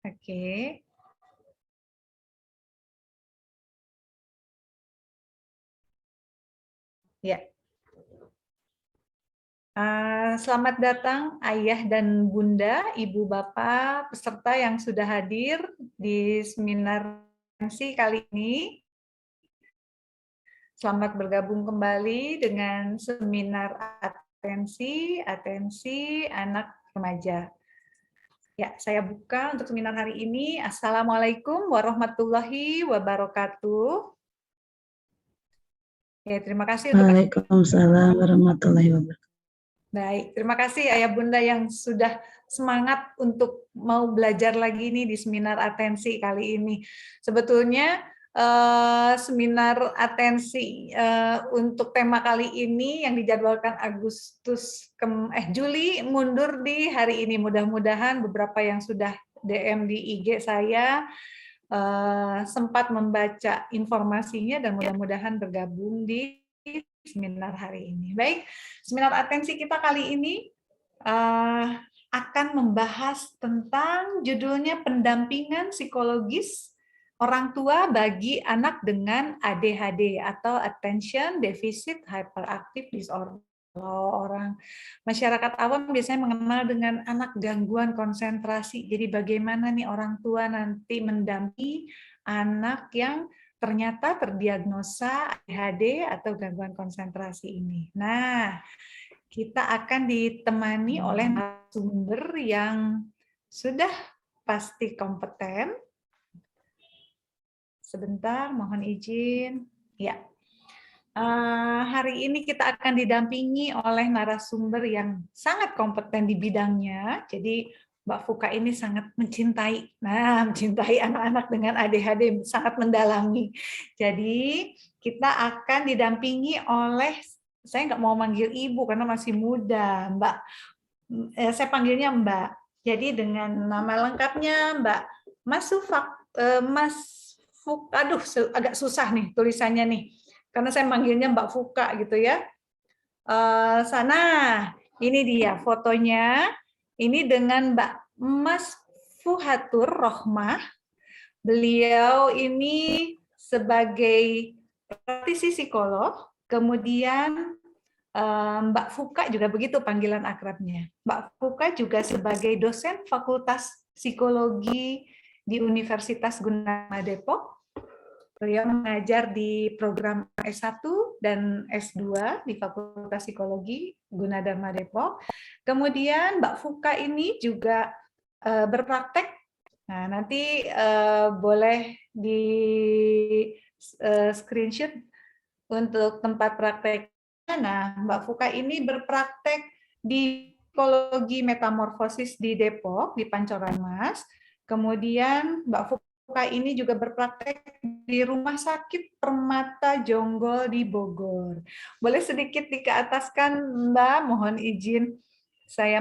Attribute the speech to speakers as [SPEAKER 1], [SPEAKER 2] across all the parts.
[SPEAKER 1] Oke. Ya. Selamat datang Ayah dan Bunda, Ibu Bapak, peserta yang sudah hadir di seminar kali ini. Selamat bergabung kembali dengan seminar atensi anak remaja. Ya, saya buka untuk seminar hari ini. Assalamualaikum warahmatullahi wabarakatuh. Ya, terima kasih untuk
[SPEAKER 2] Waalaikumsalam warahmatullahi wabarakatuh.
[SPEAKER 1] Baik, terima kasih Ayah Bunda yang sudah semangat untuk mau belajar lagi nih di seminar atensi kali ini. Sebetulnya seminar atensi untuk tema kali ini yang dijadwalkan Juli mundur di hari ini. Mudah-mudahan beberapa yang sudah DM di IG saya sempat membaca informasinya dan mudah-mudahan bergabung di seminar hari ini. Baik, seminar atensi kita kali ini akan membahas tentang judulnya pendampingan psikologis orang tua bagi anak dengan ADHD atau Attention Deficit Hyperactive Disorder. Kalau orang masyarakat awam biasanya mengenal dengan anak gangguan konsentrasi. Jadi bagaimana nih orang tua nanti mendampingi anak yang ternyata terdiagnosa ADHD atau gangguan konsentrasi ini. Nah, kita akan ditemani oleh narasumber yang sudah pasti kompeten. Sebentar, mohon izin. Ya, hari ini kita akan didampingi oleh narasumber yang sangat kompeten di bidangnya. Jadi Mbak Fuka ini sangat mencintai anak-anak dengan ADHD, sangat mendalami. Jadi kita akan didampingi oleh, saya nggak mau manggil ibu karena masih muda, Mbak. Saya panggilnya Mbak. Jadi dengan nama lengkapnya Mbak Mas Fuk, aduh agak susah nih tulisannya nih, karena saya manggilnya Mbak Fuka gitu ya. Sana, ini dia fotonya. Ini dengan Mbak Mas Fuhatur Rohmah. Beliau ini sebagai praktisi psikolog, kemudian Mbak Fuka juga begitu panggilan akrabnya. Mbak Fuka juga sebagai dosen Fakultas Psikologi di Universitas Gunawarman Depok. Beliau mengajar di program S1 dan S2 di Fakultas Psikologi Gunawarman Depok. Kemudian Mbak Fuka ini juga berpraktek. Nah, nanti boleh di screenshot untuk tempat praktek. Nah, Mbak Fuka ini berpraktek di psikologi metamorfosis di Depok, di Pancoran Mas. Kemudian Mbak Fuka ini juga berpraktek di Rumah Sakit Permata Jonggol di Bogor. Boleh sedikit dikeataskan, Mbak? Mohon izin saya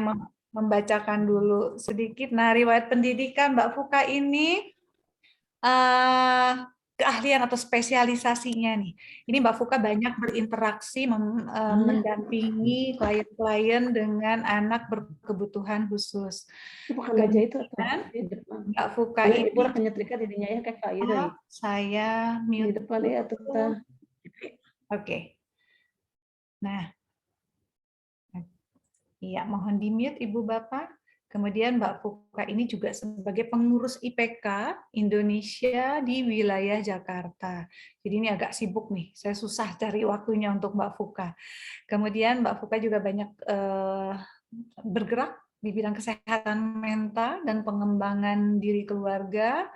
[SPEAKER 1] membacakan dulu sedikit. Nah, riwayat pendidikan Mbak Fuka ini keahlian atau spesialisasinya nih. Ini Mbak Fuka banyak berinteraksi mendampingi klien-klien dengan anak berkebutuhan khusus.
[SPEAKER 2] Bukan baca itu atau di depan.
[SPEAKER 1] Mbak Fuka
[SPEAKER 2] ini
[SPEAKER 1] ini
[SPEAKER 2] penyetrika didinya ya kayak Kak Ida
[SPEAKER 1] saya
[SPEAKER 2] di
[SPEAKER 1] mute.
[SPEAKER 2] depan ya tuh.
[SPEAKER 1] Oke. Nah, iya mohon di mute Ibu Bapak. Kemudian Mbak Fuka ini juga sebagai pengurus IPK Indonesia di wilayah Jakarta. Jadi ini agak sibuk nih, saya susah cari waktunya untuk Mbak Fuka. Kemudian Mbak Fuka juga banyak bergerak di bidang kesehatan mental dan pengembangan diri keluarga.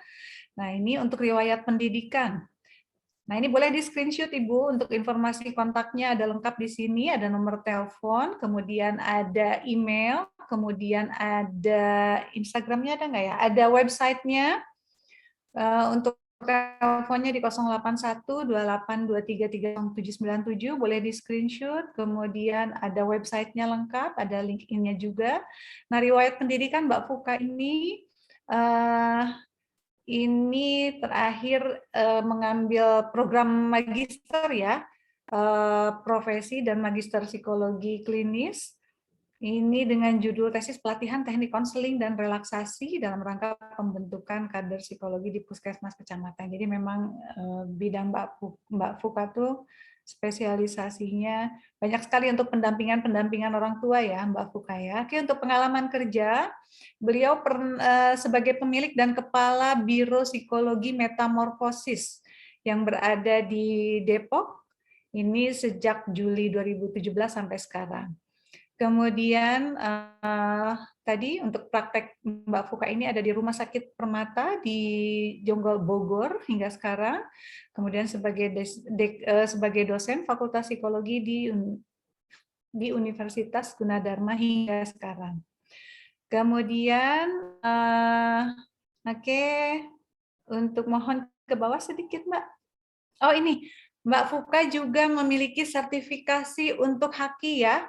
[SPEAKER 1] Nah ini untuk riwayat pendidikan. Nah, ini boleh di-screenshot Ibu untuk informasi kontaknya ada lengkap di sini, ada nomor telepon, kemudian ada email, kemudian ada Instagramnya ada nggak ya? Ada websitenya untuk teleponnya di 0812823309797, boleh di-screenshot, kemudian ada websitenya lengkap, ada link-in-nya juga. Nah, riwayat pendidikan Mbak Fuka ini terakhir mengambil program magister ya, profesi dan magister psikologi klinis. Ini dengan judul tesis pelatihan teknik konseling dan relaksasi dalam rangka pembentukan kader psikologi di Puskesmas Kecamatan. Jadi memang bidang Mbak Fuka tuh spesialisasinya banyak sekali untuk pendampingan orang tua ya Mbak Fuka ya. Oke, untuk pengalaman kerja, beliau sebagai pemilik dan kepala Biro Psikologi Metamorfosis yang berada di Depok, ini sejak Juli 2017 sampai sekarang. Kemudian tadi untuk praktek Mbak Fuka ini ada di Rumah Sakit Permata di Jonggol Bogor hingga sekarang. Kemudian sebagai dosen Fakultas Psikologi di Universitas Gunadarma hingga sekarang. Kemudian oke, untuk mohon ke bawah sedikit Mbak. Oh ini, Mbak Fuka juga memiliki sertifikasi untuk Haki ya,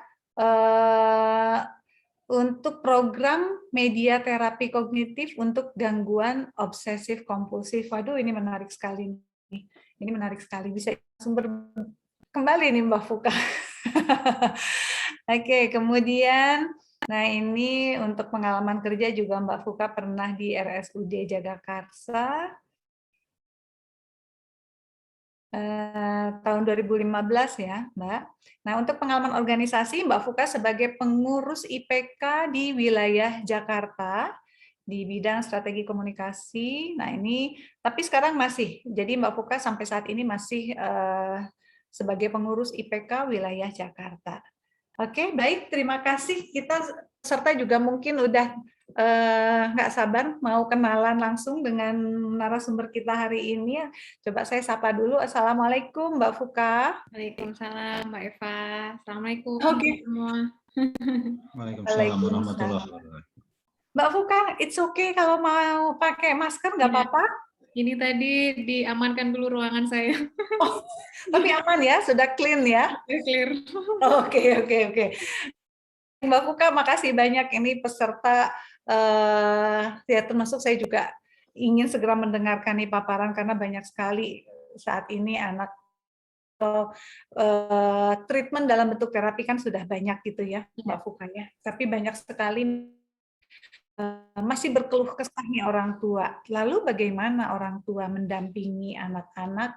[SPEAKER 1] untuk program media terapi kognitif untuk gangguan obsesif kompulsif. Waduh, ini menarik sekali nih. Ini menarik sekali. Bisa sumber kembali nih Mbak Fuka. Oke, kemudian nah ini untuk pengalaman kerja juga Mbak Fuka pernah di RSUD Jagakarsa tahun 2015 ya, Mbak. Nah, untuk pengalaman organisasi, Mbak Fuka sebagai pengurus IPK di wilayah Jakarta di bidang strategi komunikasi. Nah, ini tapi sekarang masih. Jadi Mbak Fuka sampai saat ini masih sebagai pengurus IPK wilayah Jakarta. Oke, baik. Terima kasih. Kita serta juga mungkin udah nggak sabar mau kenalan langsung dengan narasumber kita hari ini. Coba saya sapa dulu. Assalamualaikum, Mbak Fuka.
[SPEAKER 3] Waalaikumsalam, Mbak Eva. Assalamualaikum semua.
[SPEAKER 4] Waalaikumsalam warahmatullahi wabarakatuh.
[SPEAKER 1] Mbak Fuka, it's okay kalau mau pakai masker, nggak apa-apa?
[SPEAKER 3] Ini tadi diamankan dulu ruangan saya.
[SPEAKER 1] Oh, tapi aman ya, sudah clean ya?
[SPEAKER 3] Clear.
[SPEAKER 1] Oke. Mbak Fuka, makasih banyak ini peserta. Ya termasuk saya juga ingin segera mendengarkan nih paparan karena banyak sekali saat ini anak treatment dalam bentuk terapi kan sudah banyak gitu ya Mbak Fuka ya. Tapi banyak sekali masih berkeluh kesah nih orang tua. Lalu bagaimana orang tua mendampingi anak-anak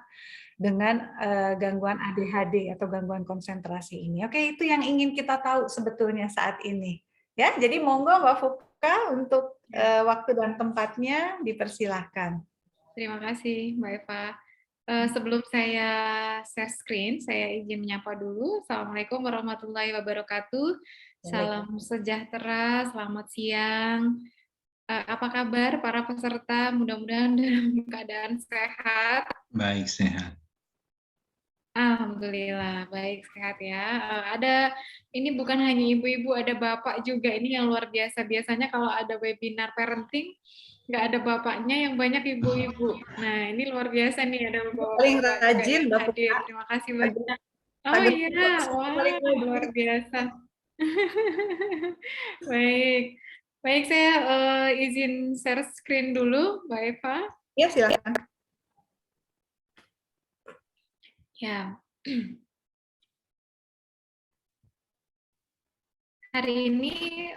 [SPEAKER 1] dengan gangguan ADHD atau gangguan konsentrasi ini? Oke, itu yang ingin kita tahu sebetulnya saat ini. Ya, jadi monggo Mbak Fuka untuk waktu dan tempatnya dipersilahkan.
[SPEAKER 3] Terima kasih, Mbak Eva. Sebelum saya share screen, saya izin menyapa dulu. Assalamualaikum warahmatullahi wabarakatuh. Salam sejahtera, selamat siang. Apa kabar para peserta? Mudah-mudahan dalam keadaan sehat.
[SPEAKER 4] Baik, sehat.
[SPEAKER 3] Alhamdulillah, baik sehat ya. Ini bukan hanya ibu-ibu, ada bapak juga. Ini yang luar biasa. Biasanya kalau ada webinar parenting, nggak ada bapaknya, yang banyak ibu-ibu. Nah, ini luar biasa nih, ada bapak-bapak
[SPEAKER 1] Paling rajin,
[SPEAKER 3] yang
[SPEAKER 1] Mbak
[SPEAKER 3] hadir.
[SPEAKER 1] Fuka.
[SPEAKER 3] Terima kasih banyak. Oh iya, wah, luar biasa. Baik, saya izin share screen dulu, Mbak Eva.
[SPEAKER 1] Ya, silakan.
[SPEAKER 3] Ya. Hari ini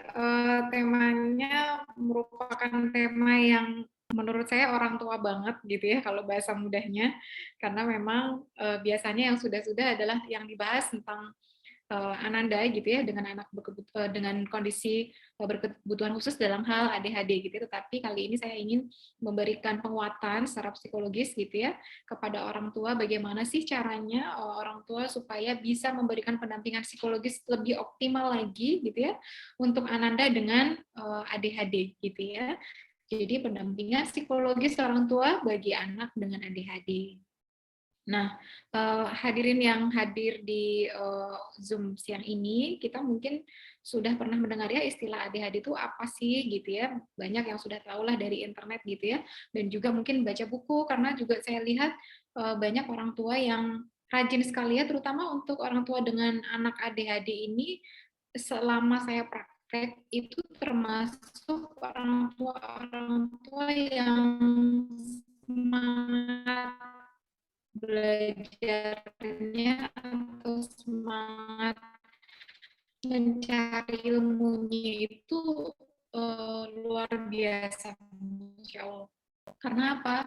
[SPEAKER 3] temanya merupakan tema yang menurut saya orang tua banget gitu ya kalau bahasa mudahnya, karena memang biasanya yang sudah-sudah adalah yang dibahas tentang Ananda gitu ya dengan dengan kondisi berkebutuhan khusus dalam hal ADHD gitu. Tetapi kali ini saya ingin memberikan penguatan secara psikologis gitu ya kepada orang tua, bagaimana sih caranya orang tua supaya bisa memberikan pendampingan psikologis lebih optimal lagi gitu ya untuk Ananda dengan ADHD gitu ya. Jadi pendampingan psikologis orang tua bagi anak dengan ADHD. Nah, hadirin yang hadir di Zoom siang ini, kita mungkin sudah pernah mendengar ya istilah ADHD itu apa sih gitu ya. Banyak yang sudah tahu lah dari internet gitu ya. Dan juga mungkin baca buku, karena juga saya lihat banyak orang tua yang rajin sekali ya, terutama untuk orang tua dengan anak ADHD ini, selama saya praktek itu termasuk orang tua yang semangat belajarnya atau semangat mencari ilmunya itu luar biasa, Masya Allah. Karena apa?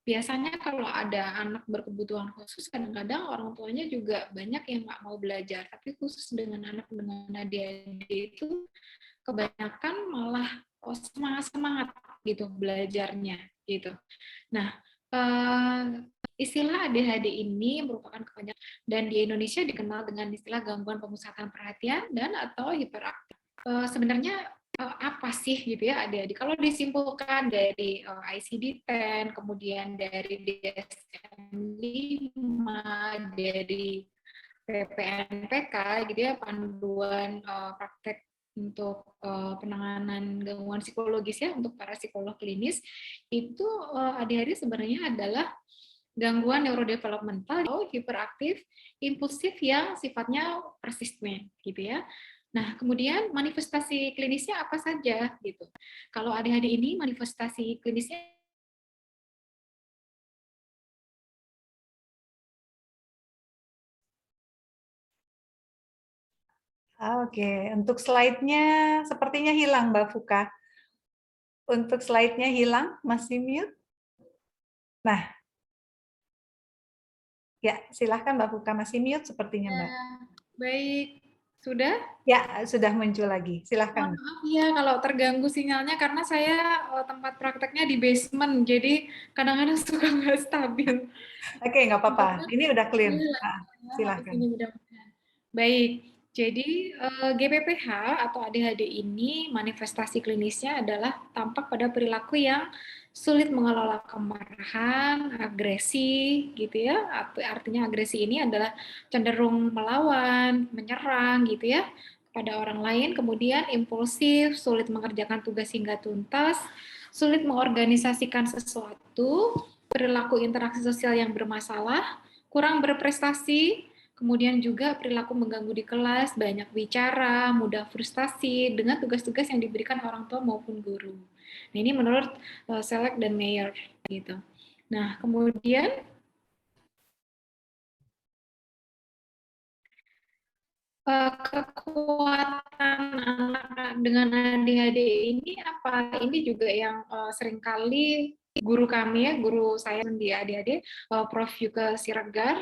[SPEAKER 3] Biasanya kalau ada anak berkebutuhan khusus, kadang-kadang orang tuanya juga banyak yang nggak mau belajar. Tapi khusus dengan anak dengan ADHD itu, kebanyakan malah semangat-semangat gitu belajarnya gitu. Nah, istilah ADHD ini merupakan kebanyakan dan di Indonesia dikenal dengan istilah gangguan pemusatan perhatian dan atau hiperaktif. Sebenarnya apa sih gitu ya ADHD? Kalau disimpulkan dari ICD-10, kemudian dari DSM-5, dari PPNPK gitu ya, panduan praktek untuk penanganan gangguan psikologis ya untuk para psikolog klinis, itu ADHD sebenarnya adalah gangguan neurodevelopmental atau hiperaktif impulsif yang sifatnya persisten gitu ya. Nah, kemudian manifestasi klinisnya apa saja gitu. Kalau ADHD ini manifestasi klinisnya
[SPEAKER 1] Oke, untuk slide-nya sepertinya hilang, Mbak Fuka. Untuk slide-nya hilang, masih mute. Nah, ya silahkan Mbak Fuka, masih mute sepertinya Mbak.
[SPEAKER 3] baik, sudah?
[SPEAKER 1] Ya, sudah muncul lagi. Silahkan.
[SPEAKER 3] Maaf ya kalau terganggu sinyalnya karena saya tempat prakteknya di basement, jadi kadang-kadang suka nggak stabil.
[SPEAKER 1] Oke, nggak apa-apa. Ini udah clear. Nah, silahkan.
[SPEAKER 3] Baik, jadi GPPH atau ADHD ini manifestasi klinisnya adalah tampak pada perilaku yang sulit mengelola kemarahan, agresi, gitu ya. Artinya agresi ini adalah cenderung melawan, menyerang, gitu ya, kepada orang lain. Kemudian impulsif, sulit mengerjakan tugas hingga tuntas, sulit mengorganisasikan sesuatu, perilaku interaksi sosial yang bermasalah, kurang berprestasi, kemudian juga perilaku mengganggu di kelas, banyak bicara, mudah frustasi dengan tugas-tugas yang diberikan orang tua maupun guru. Nah, ini menurut Selleck dan Mayer gitu. Nah, kemudian kekuatan anak dengan ADHD ini apa? Ini juga yang seringkali guru kami ya, guru saya di ADHD, Prof. Yuka Siregar,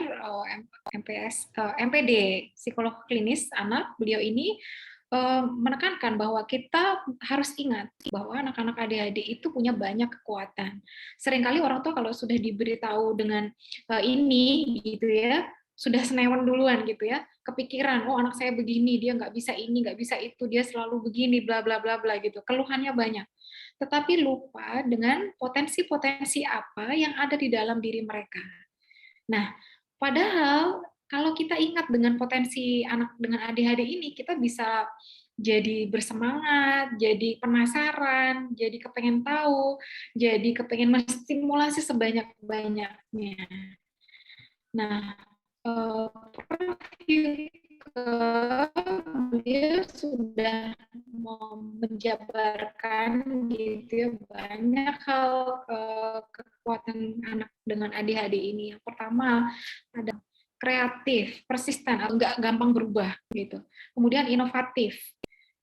[SPEAKER 3] MPD, psikolog klinis anak, beliau ini menekankan bahwa kita harus ingat bahwa anak-anak ADHD itu punya banyak kekuatan. Seringkali orang tua kalau sudah diberitahu dengan ini gitu ya, sudah senewan duluan gitu ya, kepikiran, oh anak saya begini, dia nggak bisa ini, nggak bisa itu, dia selalu begini, bla bla bla bla gitu, keluhannya banyak. Tetapi lupa dengan potensi-potensi apa yang ada di dalam diri mereka. Nah, padahal kalau kita ingat dengan potensi anak dengan ADHD ini, kita bisa jadi bersemangat, jadi penasaran, jadi kepengen tahu, jadi kepengen menstimulasi sebanyak-banyaknya. Nah, dia sudah menjabarkan gitu ya, banyak hal kekuatan anak dengan ADHD ini. Yang pertama ada kreatif, persisten, nggak gampang berubah gitu. Kemudian inovatif,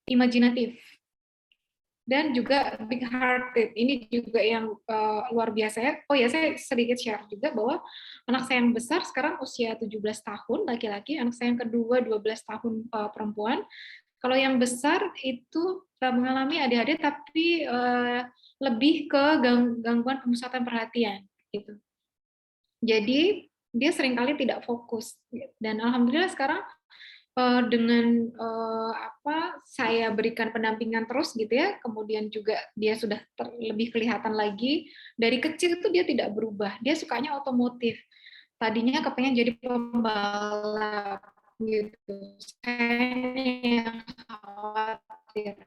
[SPEAKER 3] imajinatif, dan juga big hearted. Ini juga yang luar biasa ya. Oh ya, saya sedikit share juga bahwa anak saya yang besar sekarang usia 17 tahun laki-laki, anak saya yang kedua 12 tahun perempuan. Kalau yang besar itu mengalami ADHD tapi lebih ke gangguan pemusatan perhatian gitu. Jadi dia seringkali tidak fokus dan alhamdulillah sekarang dengan saya berikan pendampingan terus gitu ya, kemudian juga dia sudah lebih kelihatan lagi, dari kecil itu dia tidak berubah, dia sukanya otomotif, tadinya kepengen jadi pembalap gitu, saya yang khawatir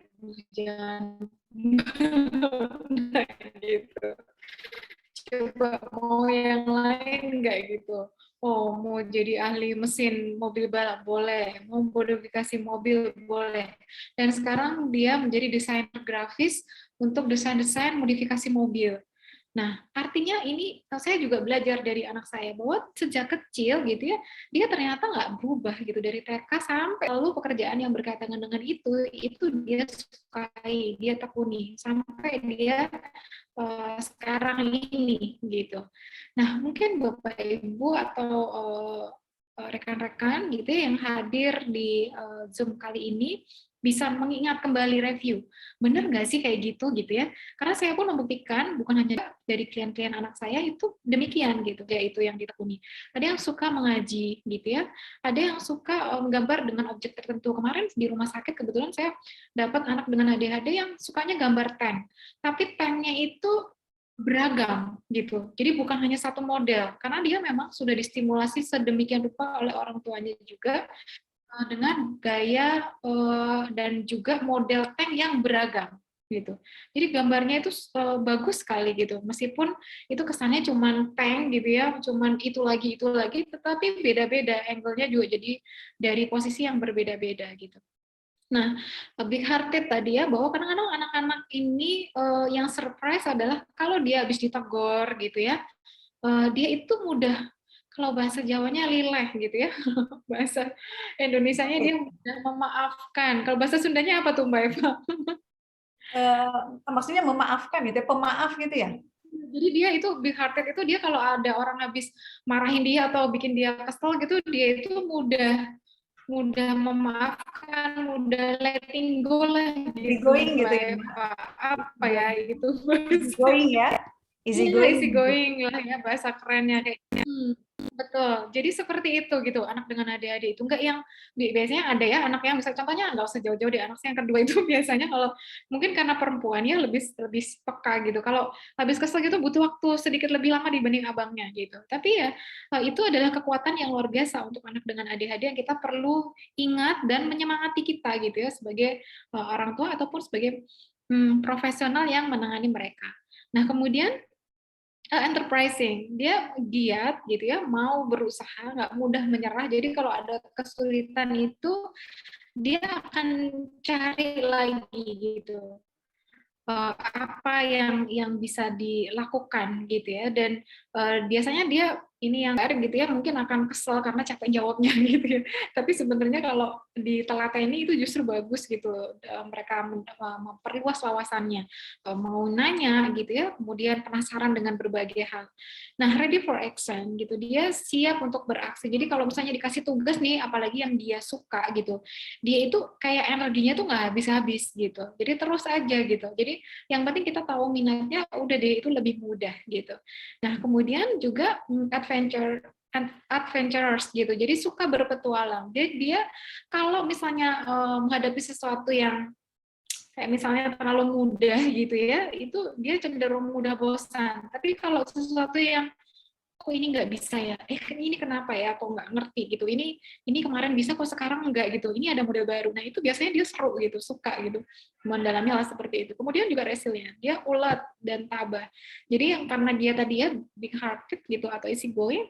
[SPEAKER 3] jangan gitu, coba mau yang lain nggak gitu. Oh, mau jadi ahli mesin mobil balap boleh, mau modifikasi mobil boleh. Dan sekarang dia menjadi desainer grafis untuk desain-desain modifikasi mobil. Nah, artinya ini saya juga belajar dari anak saya bahwa sejak kecil gitu ya, dia ternyata nggak berubah gitu dari TK sampai lalu pekerjaan yang berkaitan dengan itu dia sukai, dia tekuni sampai dia sekarang ini gitu. Nah, mungkin Bapak Ibu atau rekan-rekan gitu ya, yang hadir di Zoom kali ini bisa mengingat kembali review. Bener nggak sih kayak gitu ya? Karena saya pun membuktikan bukan hanya dari klien-klien anak saya itu demikian gitu, yaitu yang ditekuni. Ada yang suka mengaji gitu ya, ada yang suka menggambar dengan objek tertentu. Kemarin di rumah sakit kebetulan saya dapat anak dengan ADHD yang sukanya gambar tank, tapi tanknya itu beragam gitu. Jadi bukan hanya satu model, karena dia memang sudah distimulasi sedemikian rupa oleh orang tuanya juga dengan gaya dan juga model tank yang beragam gitu. Jadi gambarnya itu bagus sekali gitu. Meskipun itu kesannya cuman tank gitu ya, cuman itu lagi, tetapi beda-beda angle-nya juga jadi dari posisi yang berbeda-beda gitu. Nah, big hearted tadi ya, bahwa kadang-kadang anak-anak ini yang surprise adalah kalau dia habis ditegur gitu ya, dia itu mudah, kalau bahasa Jawanya lileh gitu ya, bahasa Indonesianya dia mudah memaafkan. Kalau bahasa Sundanya apa tuh Mbak Eva?
[SPEAKER 1] Maksudnya memaafkan gitu ya, pemaaf gitu ya?
[SPEAKER 3] Jadi dia itu big hearted itu dia kalau ada orang habis marahin dia atau bikin dia kesel gitu, dia itu mudah memaafkan, mudah letting go lah
[SPEAKER 1] Easy
[SPEAKER 3] gitu
[SPEAKER 1] going gitu
[SPEAKER 3] Mbak
[SPEAKER 1] ya.
[SPEAKER 3] Eva. Apa ya itu?
[SPEAKER 1] Easy going ya. Easy
[SPEAKER 3] Iya,
[SPEAKER 1] going.
[SPEAKER 3] easy going lah ya bahasa kerennya kayak. Betul. Jadi seperti itu gitu anak dengan ADHD itu enggak yang biasanya ada ya anak yang misalnya contohnya nggak usah jauh-jauh deh, anak saya yang kedua itu biasanya kalau mungkin karena perempuan ya lebih peka gitu. Kalau habis kesel gitu butuh waktu sedikit lebih lama dibanding abangnya gitu. Tapi ya itu adalah kekuatan yang luar biasa untuk anak dengan ADHD yang kita perlu ingat dan menyemangati kita gitu ya sebagai orang tua ataupun sebagai profesional yang menangani mereka. Nah, kemudian enterprising, dia giat gitu ya, mau berusaha, nggak mudah menyerah. Jadi kalau ada kesulitan itu dia akan cari lagi gitu. Apa yang bisa dilakukan gitu ya, dan biasanya dia ini yang gitu ya mungkin akan kesel karena capek jawabnya gitu ya, tapi sebenarnya kalau ditelateni itu justru bagus gitu, mereka memperluas wawasannya, mau nanya gitu ya, kemudian penasaran dengan berbagai hal. Nah, ready for action gitu, dia siap untuk beraksi. Jadi kalau misalnya dikasih tugas nih, apalagi yang dia suka gitu, dia itu kayak energinya tuh nggak habis-habis gitu, jadi terus aja gitu. Jadi yang penting kita tahu minatnya, udah deh itu lebih mudah gitu. Nah, kemudian juga adventurers gitu. Jadi suka berpetualang. Dia kalau misalnya menghadapi sesuatu yang kayak misalnya terlalu mudah gitu ya, itu dia cenderung mudah bosan. Tapi kalau sesuatu yang kok ini nggak bisa ya, ini kenapa ya, kok nggak ngerti gitu, ini kemarin bisa kok sekarang enggak gitu, ini ada model baru, nah itu biasanya dia seru gitu, suka gitu mendalami hal seperti itu. Kemudian juga resilient, dia ulet dan tabah. Jadi yang karena dia tadi ya big hearted gitu atau easy going,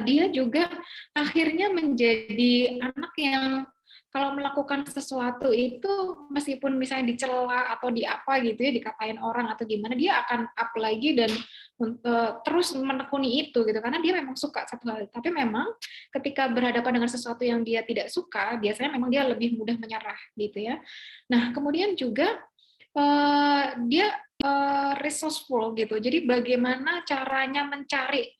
[SPEAKER 3] dia juga akhirnya menjadi anak yang kalau melakukan sesuatu itu meskipun misalnya dicela atau di apa gitu ya, dikatain orang atau gimana, dia akan up lagi dan terus menekuni itu gitu, karena dia memang suka satu hal. Tapi memang ketika berhadapan dengan sesuatu yang dia tidak suka, biasanya memang dia lebih mudah menyerah gitu ya. Nah, kemudian juga dia resourceful gitu. Jadi bagaimana caranya mencari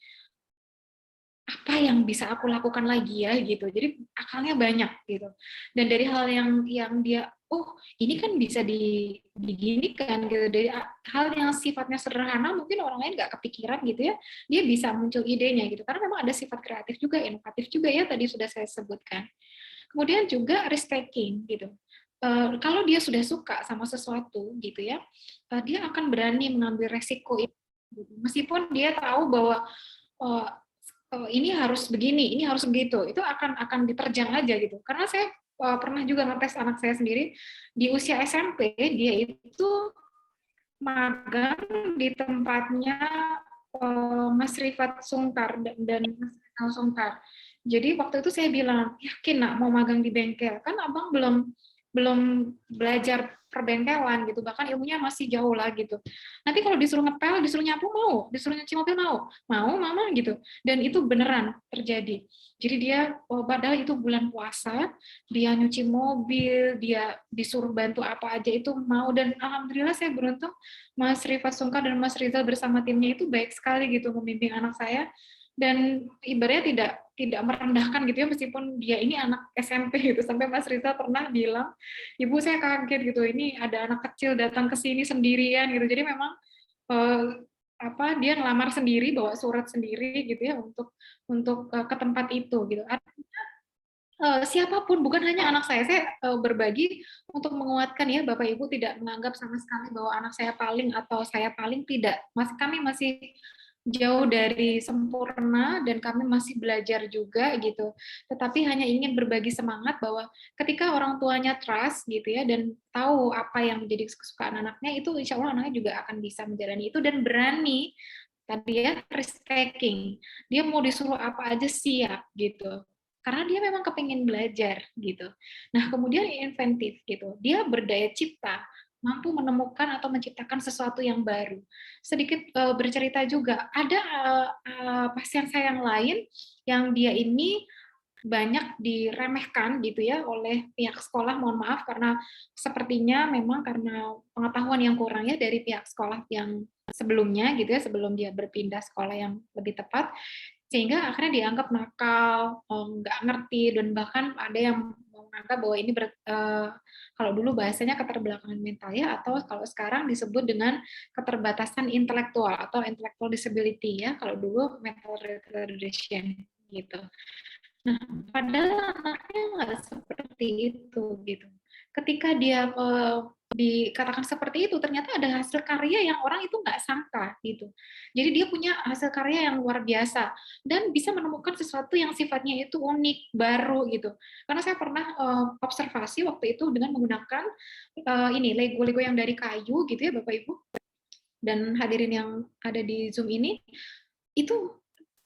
[SPEAKER 3] apa yang bisa aku lakukan lagi ya gitu. Jadi akalnya banyak gitu. Dan dari hal yang dia ini kan bisa diginikan gitu. Dari hal yang sifatnya sederhana mungkin orang lain nggak kepikiran gitu ya. Dia bisa muncul idenya gitu. Karena memang ada sifat kreatif juga, inovatif juga ya tadi sudah saya sebutkan. Kemudian juga risk taking gitu. Kalau dia sudah suka sama sesuatu gitu ya, dia akan berani mengambil resiko itu. Meskipun dia tahu bahwa ini harus begini, ini harus begitu, itu akan diterjang aja gitu. Karena saya pernah juga ngetes anak saya sendiri di usia SMP, dia itu magang di tempatnya Mas Rifat Sungkar dan Mas Renal Sungkar. Jadi waktu itu saya bilang, yakin nak mau magang di bengkel? Kan abang belum belum belajar perbengkelan gitu, bahkan ilmunya masih jauh lah gitu. Nanti kalau disuruh ngepel, disuruh nyapu mau, disuruh nyuci mobil mau mama gitu. Dan itu beneran terjadi. Jadi dia, padahal itu bulan puasa, dia nyuci mobil, dia disuruh bantu apa aja itu mau, dan alhamdulillah saya beruntung Mas Rifat Sungkar dan Mas Rizal bersama timnya itu baik sekali gitu membimbing anak saya, dan ibaratnya tidak merendahkan gitu ya, meskipun dia ini anak SMP gitu. Sampai Mas Rizal pernah bilang, ibu saya kaget gitu, ini ada anak kecil datang ke sini sendirian gitu. Jadi memang dia ngelamar sendiri, bawa surat sendiri gitu ya untuk ke tempat itu gitu. Artinya siapapun, bukan hanya anak saya berbagi untuk menguatkan ya, Bapak Ibu tidak menganggap sama sekali bahwa anak saya paling atau saya paling, tidak. Kami masih jauh dari sempurna dan kami masih belajar juga gitu. Tetapi hanya ingin berbagi semangat bahwa ketika orang tuanya trust gitu ya dan tahu apa yang menjadi kesukaan anaknya, itu insya Allah anaknya juga akan bisa menjalani itu dan berani tadi ya, risk taking. Dia mau disuruh apa aja siap gitu. Karena dia memang kepingin belajar gitu. Nah, kemudian inventif gitu. Dia berdaya cipta, mampu menemukan atau menciptakan sesuatu yang baru. Sedikit bercerita juga, ada pasien saya yang lain yang dia ini banyak diremehkan gitu ya oleh pihak sekolah, mohon maaf, karena sepertinya memang karena pengetahuan yang kurang ya dari pihak sekolah yang sebelumnya gitu ya, sebelum dia berpindah sekolah yang lebih tepat, sehingga akhirnya dianggap nakal, nggak ngerti, dan bahkan ada yang menganggap bahwa ini kalau dulu bahasanya keterbelakangan mental ya, atau kalau sekarang disebut dengan keterbatasan intelektual atau intellectual disability ya, kalau dulu mental retardation gitu. Nah, padahal anaknya nggak seperti itu gitu. Ketika dia dikatakan seperti itu, ternyata ada hasil karya yang orang itu nggak sangka gitu. Jadi dia punya hasil karya yang luar biasa dan bisa menemukan sesuatu yang sifatnya itu unik, baru gitu. Karena saya pernah observasi waktu itu dengan menggunakan ini Lego yang dari kayu gitu ya, Bapak Ibu, dan hadirin yang ada di Zoom ini, itu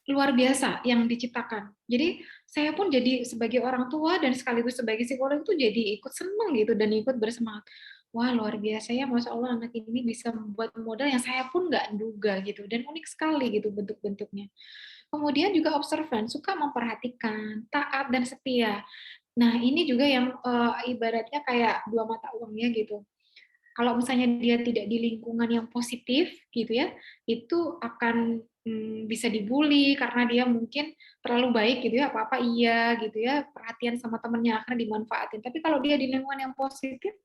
[SPEAKER 3] luar biasa yang diciptakan. Jadi saya pun jadi sebagai orang tua dan sekaligus sebagai psikolog itu jadi ikut senang gitu dan ikut bersemangat. Wah, luar biasa ya, Masya Allah anak ini bisa membuat model yang saya pun nggak duga gitu, dan unik sekali gitu bentuk-bentuknya. Kemudian juga observan, suka memperhatikan, taat dan setia. Nah, ini juga yang ibaratnya kayak dua mata uangnya gitu. Kalau misalnya dia tidak di lingkungan yang positif gitu ya, itu akan bisa dibully karena dia mungkin terlalu baik gitu ya, apa-apa iya gitu ya, perhatian sama temennya akan dimanfaatin. Tapi kalau dia di lingkungan yang positif,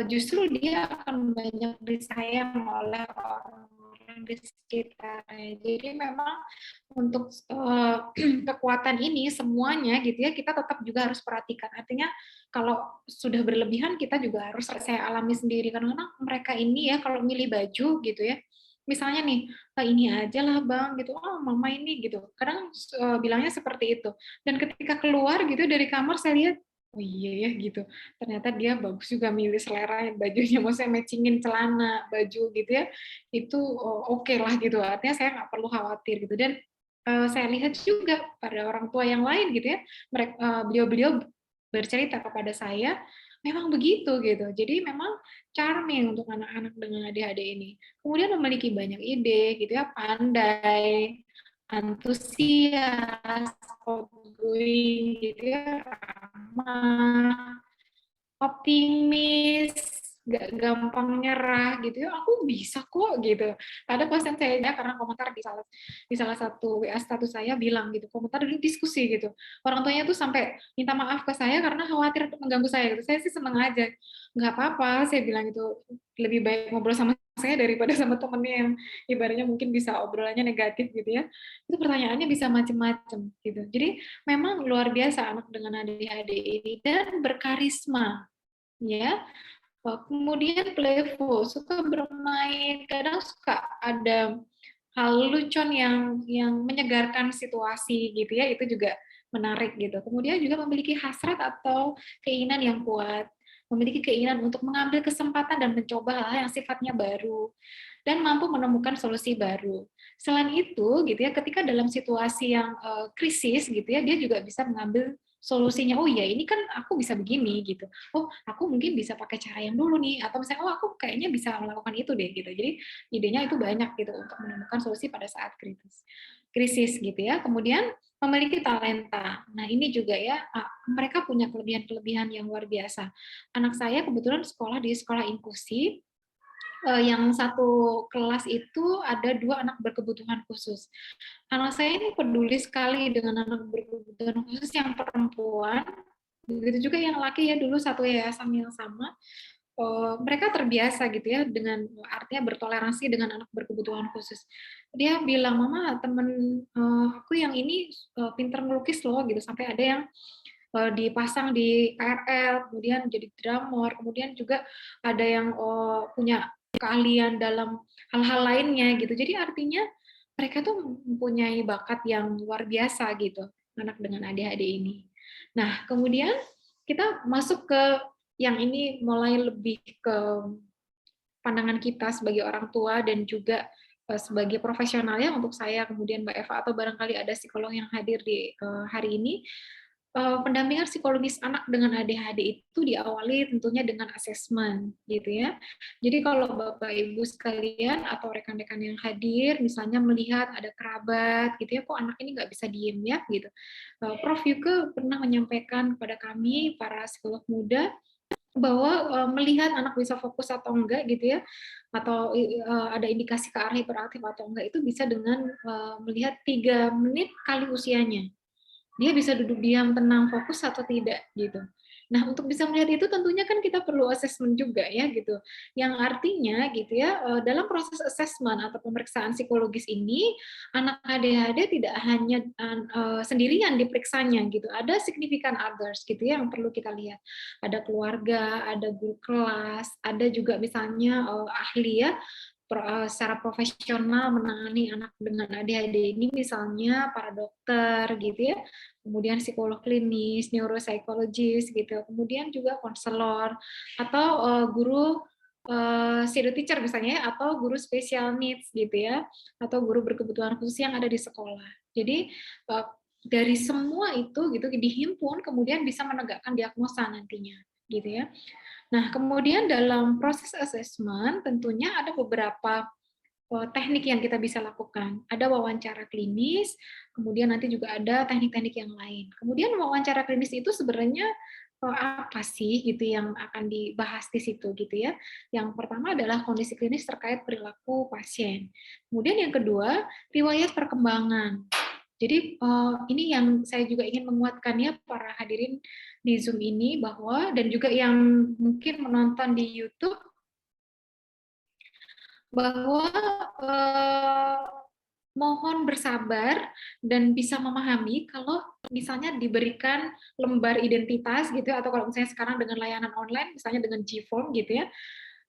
[SPEAKER 3] justru dia akan banyak disayang oleh orang-orang di sekitarnya. Jadi memang untuk kekuatan ini semuanya gitu ya, kita tetap juga harus perhatikan. Artinya kalau sudah berlebihan kita juga harus, saya alami sendiri, karena mereka ini ya kalau milih baju gitu ya, misalnya nih, ini aja lah bang gitu, oh mama ini gitu, kadang bilangnya seperti itu, dan ketika keluar gitu dari kamar saya lihat, oh iya ya gitu, ternyata dia bagus juga milih selera bajunya, maksudnya matchingin celana baju gitu ya, itu oke lah gitu, artinya saya nggak perlu khawatir gitu. Dan saya lihat juga pada orang tua yang lain gitu ya, mereka beliau-beliau bercerita kepada saya, memang begitu gitu. Jadi memang charming untuk anak-anak dengan ADHD ini. Kemudian memiliki banyak ide gitu ya, pandai, antusias, outgoing gitu ya, ramah, optimis, gak gampang nyerah gitu ya, aku bisa kok gitu. Ada pasien saya karena komentar di salah satu WA status saya bilang gitu, komentar dulu diskusi gitu. Orang tuanya tuh sampai minta maaf ke saya karena khawatir mengganggu saya gitu. Saya sih seneng aja, nggak apa-apa, saya bilang itu lebih baik ngobrol sama saya daripada sama temennya yang ibaratnya mungkin bisa obrolannya negatif gitu ya. Itu pertanyaannya bisa macam-macam gitu. Jadi memang luar biasa anak dengan ADHD ini dan berkarisma ya. Kemudian playful, suka bermain, kadang suka ada hal lucon yang menyegarkan situasi gitu ya, itu juga menarik gitu. Kemudian juga memiliki hasrat atau keinginan yang kuat, memiliki keinginan untuk mengambil kesempatan dan mencoba hal-hal yang sifatnya baru, dan mampu menemukan solusi baru. Selain itu gitu ya, ketika dalam situasi yang krisis gitu ya, dia juga bisa mengambil solusinya, oh ya ini kan aku bisa begini gitu, oh aku mungkin bisa pakai cara yang dulu nih, atau misalnya oh aku kayaknya bisa melakukan itu deh gitu. Jadi idenya itu banyak gitu untuk menemukan solusi pada saat krisis gitu ya. Kemudian memiliki talenta. Nah ini juga ya, mereka punya kelebihan-kelebihan yang luar biasa. Anak saya kebetulan sekolah di sekolah inklusif, yang satu kelas itu ada 2 anak berkebutuhan khusus. Anak saya ini peduli sekali dengan anak berkebutuhan khusus yang perempuan, begitu juga yang laki ya, dulu satu yayasan yang sama. Mereka terbiasa gitu ya dengan artinya bertoleransi dengan anak berkebutuhan khusus. Dia bilang, "Mama, temen aku yang ini pinter ngelukis loh," gitu, sampai ada yang dipasang di KRL, kemudian jadi drummer, kemudian juga ada yang punya keahlian dalam hal-hal lainnya gitu. Jadi artinya mereka tuh mempunyai bakat yang luar biasa gitu, anak dengan ADHD ini. Nah, kemudian kita masuk ke yang ini mulai lebih ke pandangan kita sebagai orang tua dan juga sebagai profesionalnya untuk saya, kemudian Mbak Eva, atau barangkali ada psikolog yang hadir di hari ini. Pendampingan psikologis anak dengan ADHD itu diawali tentunya dengan asesmen gitu ya. Jadi kalau Bapak Ibu sekalian atau rekan-rekan yang hadir misalnya melihat ada kerabat gitu ya, kok anak ini nggak bisa diem ya gitu. Prof Yuke pernah menyampaikan kepada kami para psikolog muda bahwa melihat anak bisa fokus atau enggak gitu ya, atau ada indikasi ke arah hiperaktif atau enggak itu bisa dengan melihat 3 menit kali usianya. Dia bisa duduk diam, tenang, fokus atau tidak gitu. Nah, untuk bisa melihat itu tentunya kan kita perlu asesmen juga ya gitu. Yang artinya gitu ya, dalam proses asesmen atau pemeriksaan psikologis ini, anak ADHD tidak hanya sendirian diperiksanya gitu. Ada significant others gitu ya yang perlu kita lihat. Ada keluarga, ada guru kelas, ada juga misalnya ahli ya secara profesional menangani anak dengan ADHD ini, misalnya para dokter gitu ya, kemudian psikolog klinis, neuropsikologis gitu, kemudian juga konselor atau guru shadow teacher misalnya, atau guru special needs gitu ya, atau guru berkebutuhan khusus yang ada di sekolah. Jadi dari semua itu gitu dihimpun, kemudian bisa menegakkan diagnosa nantinya gitu ya. Nah, kemudian dalam proses asesmen tentunya ada beberapa teknik yang kita bisa lakukan. Ada wawancara klinis, kemudian nanti juga ada teknik-teknik yang lain. Kemudian wawancara klinis itu sebenarnya apa sih gitu yang akan dibahas di situ gitu ya. Yang pertama adalah kondisi klinis terkait perilaku pasien. Kemudian yang kedua, riwayat perkembangan. Jadi ini yang saya juga ingin menguatkan ya para hadirin di Zoom ini, bahwa dan juga yang mungkin menonton di YouTube, bahwa mohon bersabar dan bisa memahami kalau misalnya diberikan lembar identitas gitu ya, atau kalau misalnya sekarang dengan layanan online misalnya dengan G-Form gitu ya,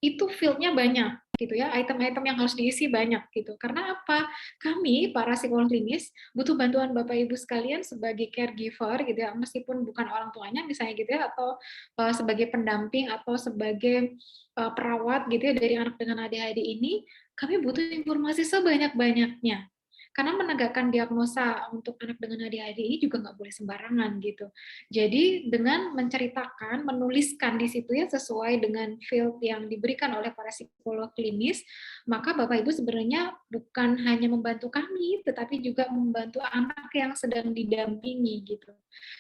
[SPEAKER 3] itu field-nya banyak gitu ya, item-item yang harus diisi banyak gitu. Karena apa? Kami para psikolog klinis butuh bantuan Bapak Ibu sekalian sebagai caregiver gitu ya, meskipun bukan orang tuanya misalnya gitu ya, atau sebagai pendamping atau sebagai perawat gitu ya dari anak dengan ADHD ini, kami butuh informasi sebanyak-banyaknya. Karena menegakkan diagnosa untuk anak dengan ADHD ini juga nggak boleh sembarangan gitu. Jadi dengan menceritakan, menuliskan di situ ya sesuai dengan field yang diberikan oleh para psikolog klinis, maka Bapak Ibu sebenarnya bukan hanya membantu kami, tetapi juga membantu anak yang sedang didampingi gitu.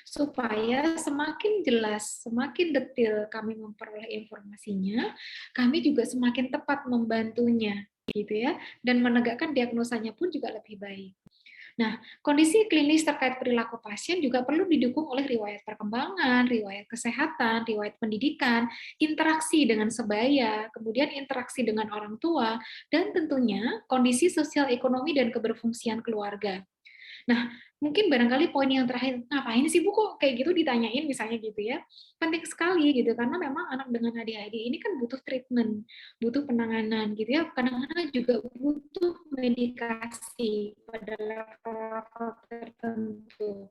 [SPEAKER 3] Supaya semakin jelas, semakin detail kami memperoleh informasinya, kami juga semakin tepat membantunya gitu ya, dan menegakkan diagnosanya pun juga lebih baik. Nah, kondisi klinis terkait perilaku pasien juga perlu didukung oleh riwayat perkembangan, riwayat kesehatan, riwayat pendidikan, interaksi dengan sebaya, kemudian interaksi dengan orang tua, dan tentunya kondisi sosial ekonomi dan keberfungsian keluarga. Nah, mungkin barangkali poin yang terakhir, ngapain sih Bu kok kayak gitu ditanyain misalnya gitu ya. Penting sekali gitu, karena memang anak dengan ADHD ini kan butuh treatment, butuh penanganan gitu ya. Kadang-kadang juga butuh medikasi pada level tertentu.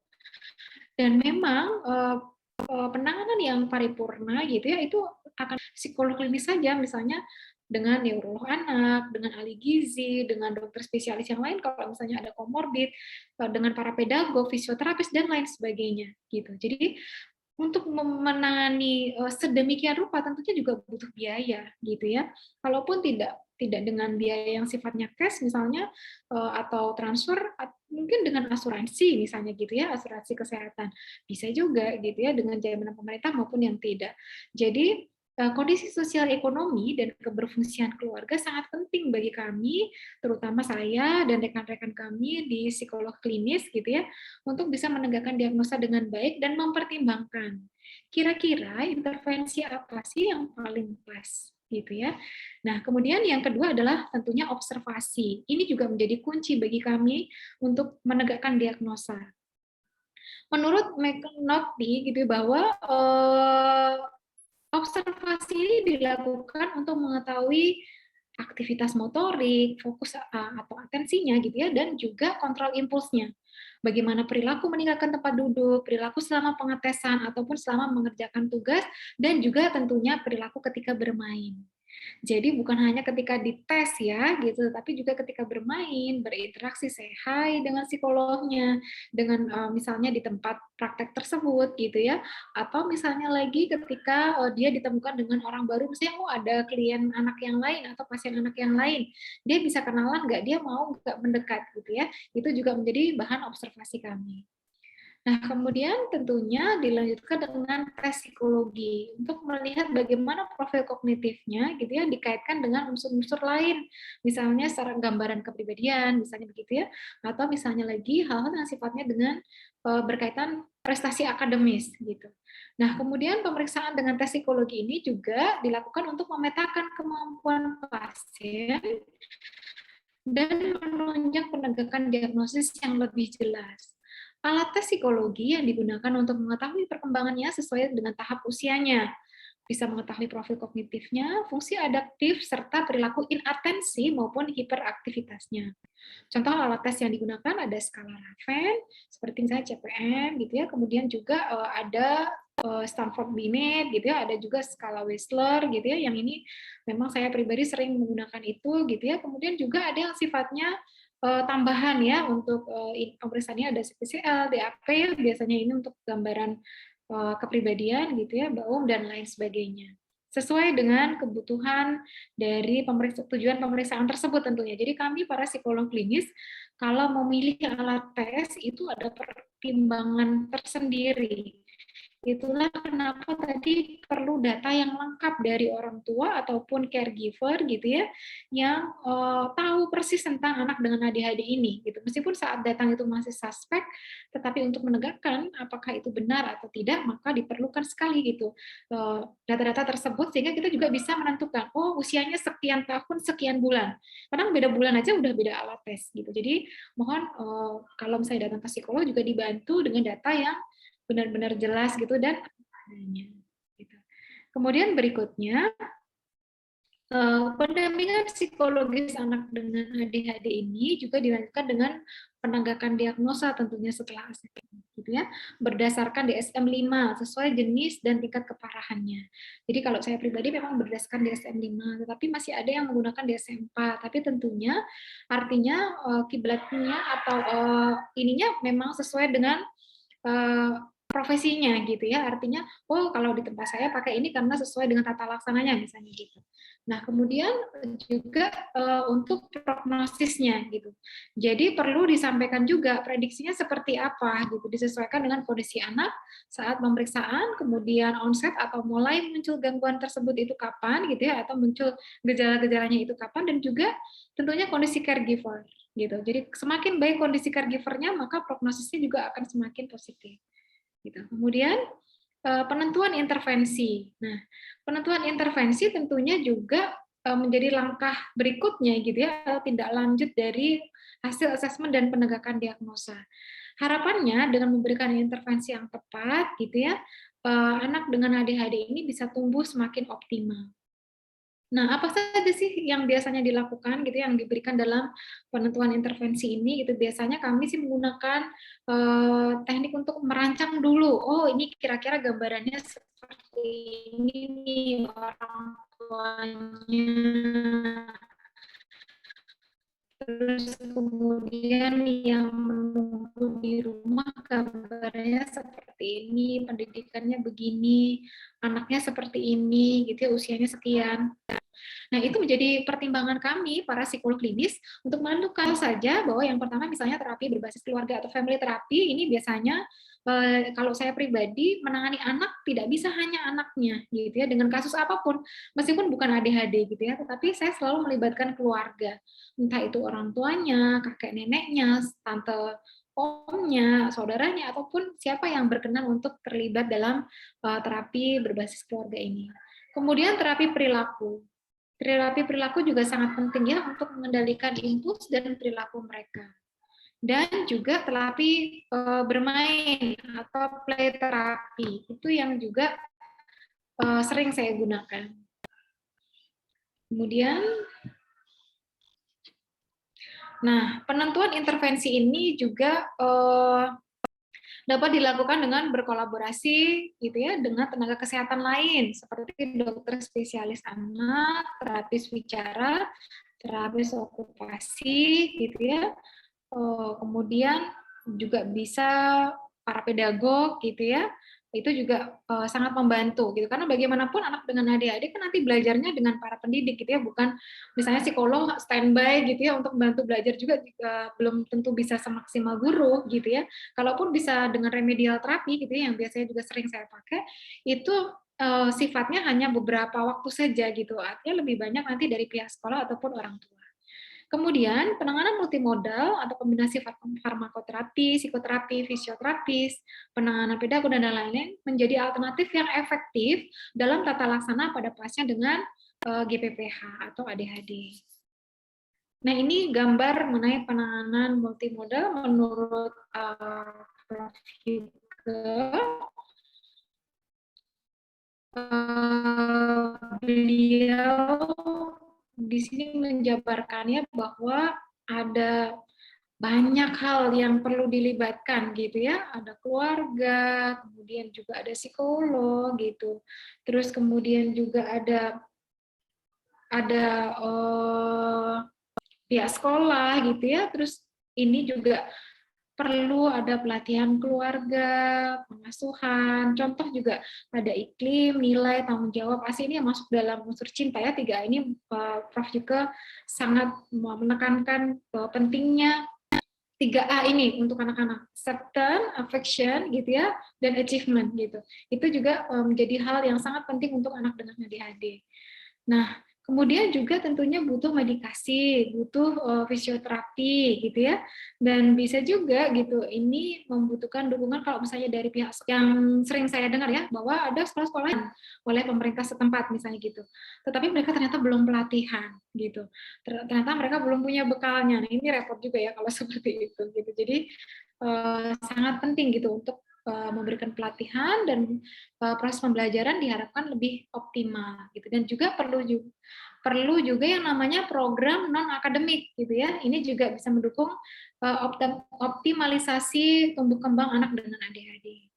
[SPEAKER 3] Dan memang penanganan yang paripurna gitu ya, itu akan psikolog klinis saja misalnya dengan neurolog anak, dengan ahli gizi, dengan dokter spesialis yang lain kalau misalnya ada komorbid, dengan para pedagog, fisioterapis dan lain sebagainya gitu. Jadi untuk menangani sedemikian rupa tentunya juga butuh biaya gitu ya. Kalaupun tidak dengan biaya yang sifatnya cash misalnya atau transfer mungkin dengan asuransi misalnya gitu ya, asuransi kesehatan. Bisa juga gitu ya dengan jaminan pemerintah maupun yang tidak. Jadi kondisi sosial ekonomi dan keberfungsian keluarga sangat penting bagi kami, terutama saya dan rekan-rekan kami di psikolog klinis gitu ya, untuk bisa menegakkan diagnosa dengan baik dan mempertimbangkan kira-kira intervensi apa sih yang paling pas gitu ya. Nah, kemudian yang kedua adalah tentunya observasi. Ini juga menjadi kunci bagi kami untuk menegakkan diagnosa. Menurut McNulty gitu bahwa observasi ini dilakukan untuk mengetahui aktivitas motorik, fokus atau atensinya gitu ya, dan juga kontrol impulsnya. Bagaimana perilaku meninggalkan tempat duduk, perilaku selama pengetesan ataupun selama mengerjakan tugas, dan juga tentunya perilaku ketika bermain. Jadi bukan hanya ketika dites ya gitu, tapi juga ketika bermain, berinteraksi say hi dengan psikolognya, dengan misalnya di tempat praktek tersebut gitu ya, atau misalnya lagi ketika dia ditemukan dengan orang baru, misalnya oh ada klien anak yang lain atau pasien anak yang lain, dia bisa kenalan nggak, dia mau nggak mendekat gitu ya, itu juga menjadi bahan observasi kami. Nah, kemudian tentunya dilanjutkan dengan tes psikologi untuk melihat bagaimana profil kognitifnya gitu ya dikaitkan dengan unsur-unsur lain. Misalnya secara gambaran kepribadian, misalnya begitu ya, atau misalnya lagi hal-hal yang sifatnya dengan berkaitan prestasi akademis gitu. Nah, kemudian pemeriksaan dengan tes psikologi ini juga dilakukan untuk memetakan kemampuan pasien dan menunjang penegakan diagnosis yang lebih jelas. Alat tes psikologi yang digunakan untuk mengetahui perkembangannya sesuai dengan tahap usianya. Bisa mengetahui profil kognitifnya, fungsi adaptif, serta perilaku inatensi maupun hiperaktivitasnya. Contoh alat tes yang digunakan ada skala Raven, seperti misalnya CPM, gitu ya. Kemudian juga ada Stanford Binet, gitu ya. Ada juga skala Wechsler, gitu ya. Yang ini memang saya pribadi sering menggunakan itu, gitu ya. Kemudian juga ada yang sifatnya tambahan ya untuk pemeriksaannya ada CPCL, DAP, biasanya ini untuk gambaran kepribadian, gitu ya, BAUM dan lain sebagainya sesuai dengan kebutuhan dari tujuan pemeriksaan tersebut tentunya. Jadi kami para psikolog klinis kalau memilih alat tes itu ada pertimbangan tersendiri. Itulah kenapa tadi perlu data yang lengkap dari orang tua ataupun caregiver gitu ya, yang tahu persis tentang anak dengan ADHD ini gitu. Meskipun saat datang itu masih suspek, tetapi untuk menegakkan apakah itu benar atau tidak, maka diperlukan sekali gitu data-data tersebut sehingga kita juga bisa menentukan oh usianya sekian tahun sekian bulan. Kadang beda bulan aja udah beda alat tes gitu. Jadi mohon kalau misalnya datang ke psikolog juga dibantu dengan data yang benar-benar jelas gitu dan adanya. Gitu. Kemudian berikutnya pendampingan psikologis anak dengan ADHD ini juga dilanjutkan dengan penegakan diagnosa tentunya setelah ACP gitu ya, berdasarkan DSM-5 sesuai jenis dan tingkat keparahannya. Jadi kalau saya pribadi memang berdasarkan DSM-5, tetapi masih ada yang menggunakan DSM-4, tapi tentunya artinya kiblatnya atau ininya memang sesuai dengan profesinya gitu ya, artinya oh kalau di tempat saya pakai ini karena sesuai dengan tata laksananya misalnya gitu. Nah kemudian juga untuk prognosisnya gitu, jadi perlu disampaikan juga prediksinya seperti apa gitu, disesuaikan dengan kondisi anak saat pemeriksaan, kemudian onset atau mulai muncul gangguan tersebut itu kapan gitu ya, atau muncul gejala-gejalanya itu kapan, dan juga tentunya kondisi caregiver gitu. Jadi semakin baik kondisi caregivernya maka prognosisnya juga akan semakin positif. Gitu. Kemudian penentuan intervensi. Nah, penentuan intervensi tentunya juga menjadi langkah berikutnya gitu ya, tindak lanjut dari hasil asesmen dan penegakan diagnosa. Harapannya dengan memberikan intervensi yang tepat gitu ya, anak dengan ADHD ini bisa tumbuh semakin optimal. Nah, apa saja sih yang biasanya dilakukan gitu yang diberikan dalam penentuan intervensi ini? Itu biasanya kami sih menggunakan teknik untuk merancang dulu. Oh, ini kira-kira gambarannya seperti ini nih, orang tuanya. Terus kemudian yang menunggu di rumah kabarnya seperti ini, pendidikannya begini, anaknya seperti ini, gitu ya, usianya sekian. Nah, itu menjadi pertimbangan kami, para psikolog klinis, untuk menentukan saja bahwa yang pertama misalnya terapi berbasis keluarga atau family terapi, ini biasanya kalau saya pribadi menangani anak tidak bisa hanya anaknya, gitu ya, dengan kasus apapun, meskipun bukan ADHD, gitu ya, tetapi saya selalu melibatkan keluarga, entah itu orang tuanya, kakek neneknya, tante omnya, saudaranya, ataupun siapa yang berkenan untuk terlibat dalam terapi berbasis keluarga ini. Kemudian terapi perilaku. Terapi perilaku juga sangat penting ya untuk mengendalikan impuls dan perilaku mereka. Dan juga terapi bermain atau play terapi, itu yang juga sering saya gunakan. Kemudian, nah penentuan intervensi ini juga dapat dilakukan dengan berkolaborasi gitu ya dengan tenaga kesehatan lain seperti dokter spesialis anak, terapis bicara, terapis okupasi gitu ya. Kemudian juga bisa para pedagog gitu ya, itu juga sangat membantu gitu, karena bagaimanapun anak dengan ADHD kan nanti belajarnya dengan para pendidik gitu ya, bukan misalnya psikolog standby gitu ya untuk membantu belajar juga belum tentu bisa semaksimal guru gitu ya. Kalaupun bisa dengan remedial terapi gitu ya, yang biasanya juga sering saya pakai, itu sifatnya hanya beberapa waktu saja gitu, artinya lebih banyak nanti dari pihak sekolah ataupun orang tua. Kemudian, penanganan multimodal atau kombinasi farmakoterapi, psikoterapi, fisioterapis, penanganan pedagog, dan lain-lain menjadi alternatif yang efektif dalam tata laksana pada pasien dengan GPPH atau ADHD. Nah, ini gambar mengenai penanganan multimodal menurut Prof. Hugo. Beliau di sini menjabarkannya bahwa ada banyak hal yang perlu dilibatkan gitu ya, ada keluarga, kemudian juga ada psikolog gitu, terus kemudian juga ada pihak sekolah gitu ya, terus ini juga perlu ada pelatihan keluarga, pengasuhan, contoh juga ada iklim, nilai, tanggung jawab, asli ini yang masuk dalam unsur cinta ya, tiga ini Prof juga sangat menekankan pentingnya 3A ini untuk anak-anak, acceptance, affection gitu ya, dan achievement gitu. Itu juga menjadi hal yang sangat penting untuk anak dengan ADHD. Nah, kemudian juga tentunya butuh medikasi, butuh fisioterapi gitu ya, dan bisa juga gitu ini membutuhkan dukungan kalau misalnya dari pihak yang sering saya dengar ya, bahwa ada sekolah-sekolah oleh pemerintah setempat misalnya gitu, tetapi mereka ternyata belum pelatihan gitu, ternyata mereka belum punya bekalnya. Nah, ini repot juga ya kalau seperti itu gitu. Jadi sangat penting gitu untuk memberikan pelatihan dan proses pembelajaran diharapkan lebih optimal gitu, dan juga perlu juga yang namanya program non akademik gitu ya, ini juga bisa mendukung optimalisasi tumbuh kembang anak dengan ADHD.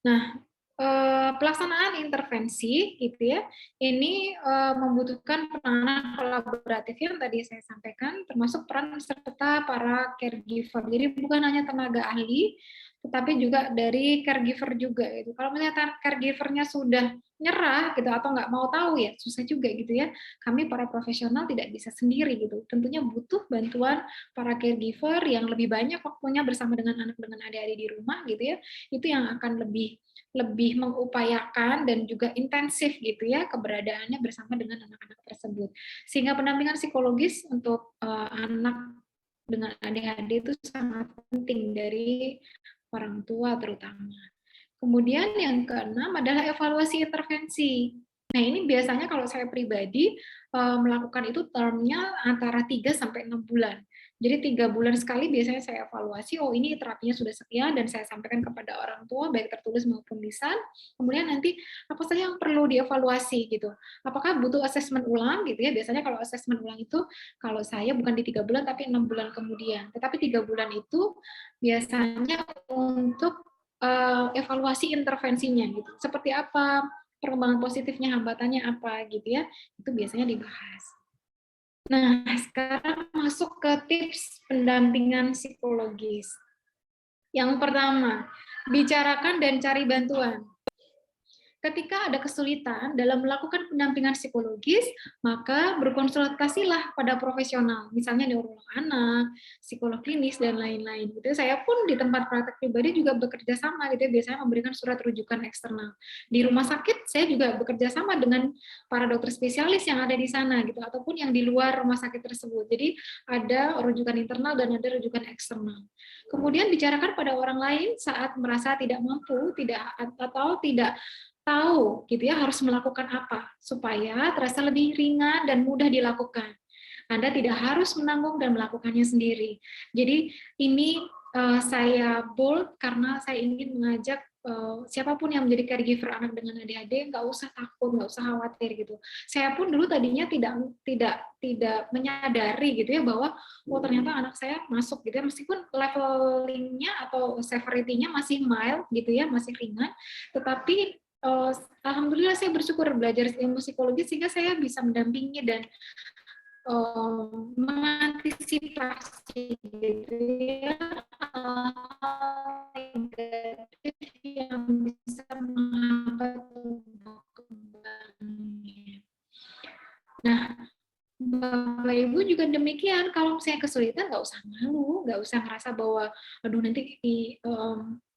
[SPEAKER 3] Nah, pelaksanaan intervensi gitu ya, ini membutuhkan penanganan kolaboratif yang tadi saya sampaikan, termasuk peran serta para caregiver. Jadi bukan hanya tenaga ahli, tetapi juga dari caregiver juga gitu. Kalau misalnya caregivernya sudah nyerah gitu atau nggak mau tahu ya susah juga gitu ya. Kami para profesional tidak bisa sendiri gitu. Tentunya butuh bantuan para caregiver yang lebih banyak waktunya bersama dengan anak dengan ADHD di rumah gitu ya. Itu yang akan lebih mengupayakan dan juga intensif gitu ya keberadaannya bersama dengan anak-anak tersebut. Sehingga pendampingan psikologis untuk anak dengan ADHD itu sangat penting dari orang tua terutama. Kemudian yang keenam adalah evaluasi intervensi. Nah, ini biasanya kalau saya pribadi melakukan itu termnya antara 3 sampai 6 bulan. Jadi 3 bulan sekali biasanya saya evaluasi, oh ini terapinya sudah sekian, dan saya sampaikan kepada orang tua, baik tertulis maupun lisan. Kemudian nanti apa saja yang perlu dievaluasi gitu. Apakah butuh asesmen ulang gitu ya, biasanya kalau asesmen ulang itu, kalau saya bukan di 3 bulan, tapi 6 bulan kemudian. Tetapi 3 bulan itu biasanya untuk evaluasi intervensinya gitu. Seperti apa, perkembangan positifnya, hambatannya apa gitu ya. Itu biasanya dibahas. Nah, sekarang masuk ke tips pendampingan psikologis. Yang pertama, bicarakan dan cari bantuan. Ketika ada kesulitan dalam melakukan pendampingan psikologis, maka berkonsultasilah pada profesional, misalnya neurolog anak, psikolog klinis, dan lain-lain. Gitu. Saya pun di tempat praktek pribadi juga bekerja sama, gitu, biasanya memberikan surat rujukan eksternal. Di rumah sakit, saya juga bekerja sama dengan para dokter spesialis yang ada di sana, gitu, ataupun yang di luar rumah sakit tersebut. Jadi ada rujukan internal dan ada rujukan eksternal. Kemudian bicarakan pada orang lain saat merasa tidak mampu, atau tidak tahu gitu ya harus melakukan apa supaya terasa lebih ringan dan mudah dilakukan. Anda tidak harus menanggung dan melakukannya sendiri. Jadi ini saya bold karena saya ingin mengajak siapapun yang menjadi caregiver anak dengan ADHD nggak usah takut, nggak usah khawatir gitu. Saya pun dulu tadinya tidak menyadari gitu ya bahwa ternyata anak saya masuk gitu ya, meskipun levelingnya atau severity-nya masih mild gitu ya, masih ringan, tetapi alhamdulillah saya bersyukur belajar ilmu psikologi sehingga saya bisa mendampingi dan mengantisipasi gitu ya negatif yang bisa menghambat perkembangannya. Nah, Bapak Ibu juga demikian, kalau misalnya kesulitan nggak usah malu, nggak usah ngerasa bahwa aduh nanti